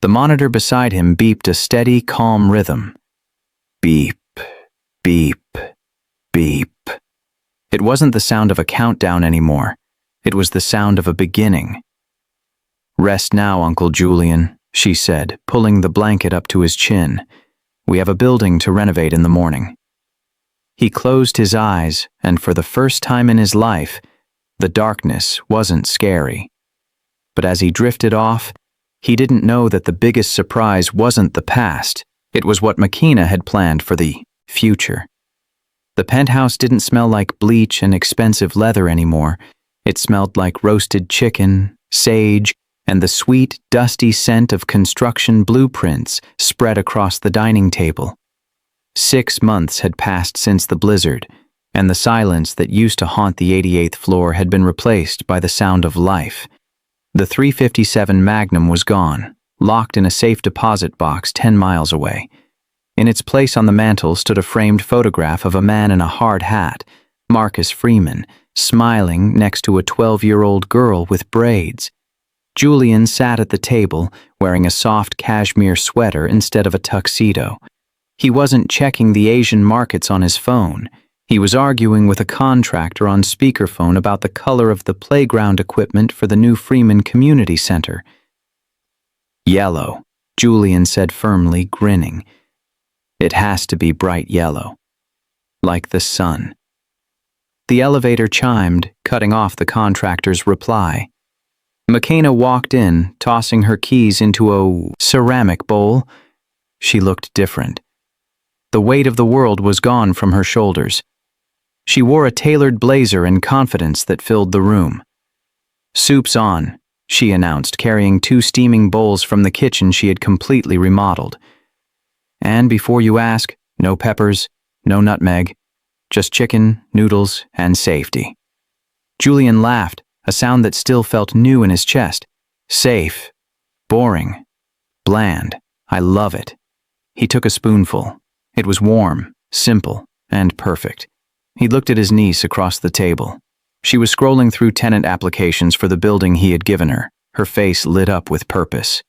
The monitor beside him beeped a steady, calm rhythm. Beep, beep, beep. It wasn't the sound of a countdown anymore. It was the sound of a beginning. Rest now, Uncle Julian, she said, pulling the blanket up to his chin. We have a building to renovate in the morning. He closed his eyes, and for the first time in his life, the darkness wasn't scary. But as he drifted off, he didn't know that the biggest surprise wasn't the past. It was what McKenna had planned for the future. The penthouse didn't smell like bleach and expensive leather anymore. It smelled like roasted chicken, sage, and the sweet, dusty scent of construction blueprints spread across the dining table. 6 months had passed since the blizzard, and the silence that used to haunt the 88th floor had been replaced by the sound of life. The 357 Magnum was gone, locked in a safe deposit box 10 miles away. In its place on the mantel stood a framed photograph of a man in a hard hat, Marcus Freeman, smiling next to a 12-year-old girl with braids. Julian sat at the table, wearing a soft cashmere sweater instead of a tuxedo. He wasn't checking the Asian markets on his phone. He was arguing with a contractor on speakerphone about the color of the playground equipment for the new Freeman Community Center. "Yellow," Julian said firmly, grinning. "It has to be bright yellow. Like the sun." The elevator chimed, cutting off the contractor's reply. McKenna walked in, tossing her keys into a ceramic bowl. She looked different. The weight of the world was gone from her shoulders. She wore a tailored blazer and confidence that filled the room. "Soup's on," she announced, carrying 2 steaming bowls from the kitchen she had completely remodeled. "And before you ask, no peppers, no nutmeg, just chicken, noodles, and safety." Julian laughed, a sound that still felt new in his chest. "Safe. Boring. Bland. I love it." He took a spoonful. It was warm, simple, and perfect. He looked at his niece across the table. She was scrolling through tenant applications for the building he had given her, her face lit up with purpose.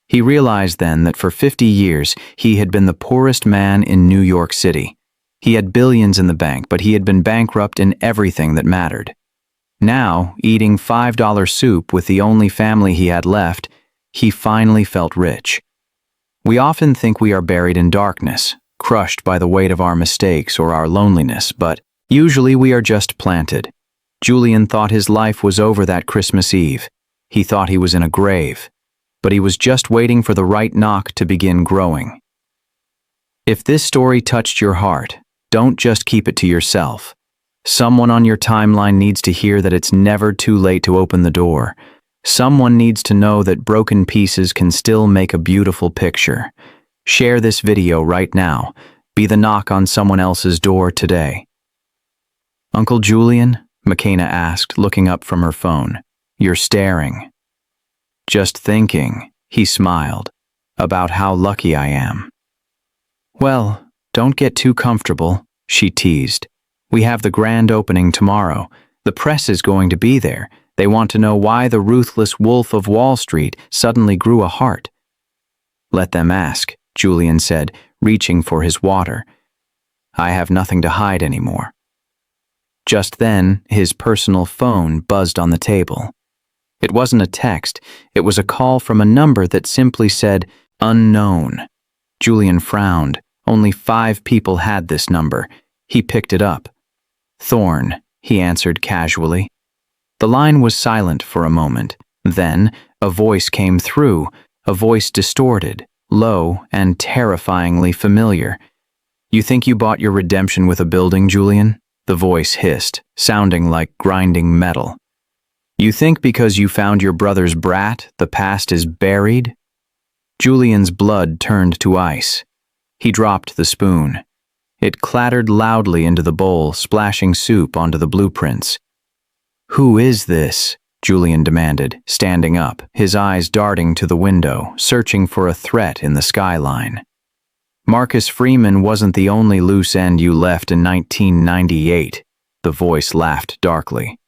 He realized then that for 50 years he had been the poorest man in New York City. He had billions in the bank, but he had been bankrupt in everything that mattered. Now, eating $5 soup with the only family he had left, he finally felt rich. We often think we are buried in darkness, crushed by the weight of our mistakes or our loneliness, but usually we are just planted. Julian thought his life was over that Christmas Eve. He thought he was in a grave, but he was just waiting for the right knock to begin growing. If this story touched your heart, don't just keep it to yourself. Someone on your timeline needs to hear that it's never too late to open the door. Someone needs to know that broken pieces can still make a beautiful picture. Share this video right now. Be the knock on someone else's door today. "Uncle Julian?" McKenna asked, looking up from her phone. "You're staring." "Just thinking," he smiled, "about how lucky I am." "Well, don't get too comfortable," she teased. "We have the grand opening tomorrow. The press is going to be there. They want to know why the ruthless wolf of Wall Street suddenly grew a heart." "Let them ask," Julian said, reaching for his water. "I have nothing to hide anymore." Just then, his personal phone buzzed on the table. It wasn't a text, it was a call from a number that simply said, "Unknown." Julian frowned. Only 5 people had this number. He picked it up. "Thorne," he answered casually. The line was silent for a moment. Then, a voice came through, a voice distorted, low, and terrifyingly familiar. "You think you bought your redemption with a building, Julian?" The voice hissed, sounding like grinding metal. "You think because you found your brother's brat, the past is buried?" Julian's blood turned to ice. He dropped the spoon. It clattered loudly into the bowl, splashing soup onto the blueprints. "Who is this?" Julian demanded, standing up, his eyes darting to the window, searching for a threat in the skyline. "Marcus Freeman wasn't the only loose end you left in 1998, the voice laughed darkly.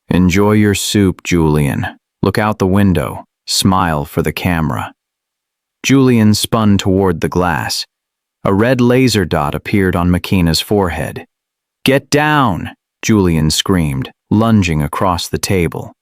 "Enjoy your soup, Julian. Look out the window. Smile for the camera." Julian spun toward the glass. A red laser dot appeared on McKenna's forehead. "Get down!" Julian screamed, lunging across the table.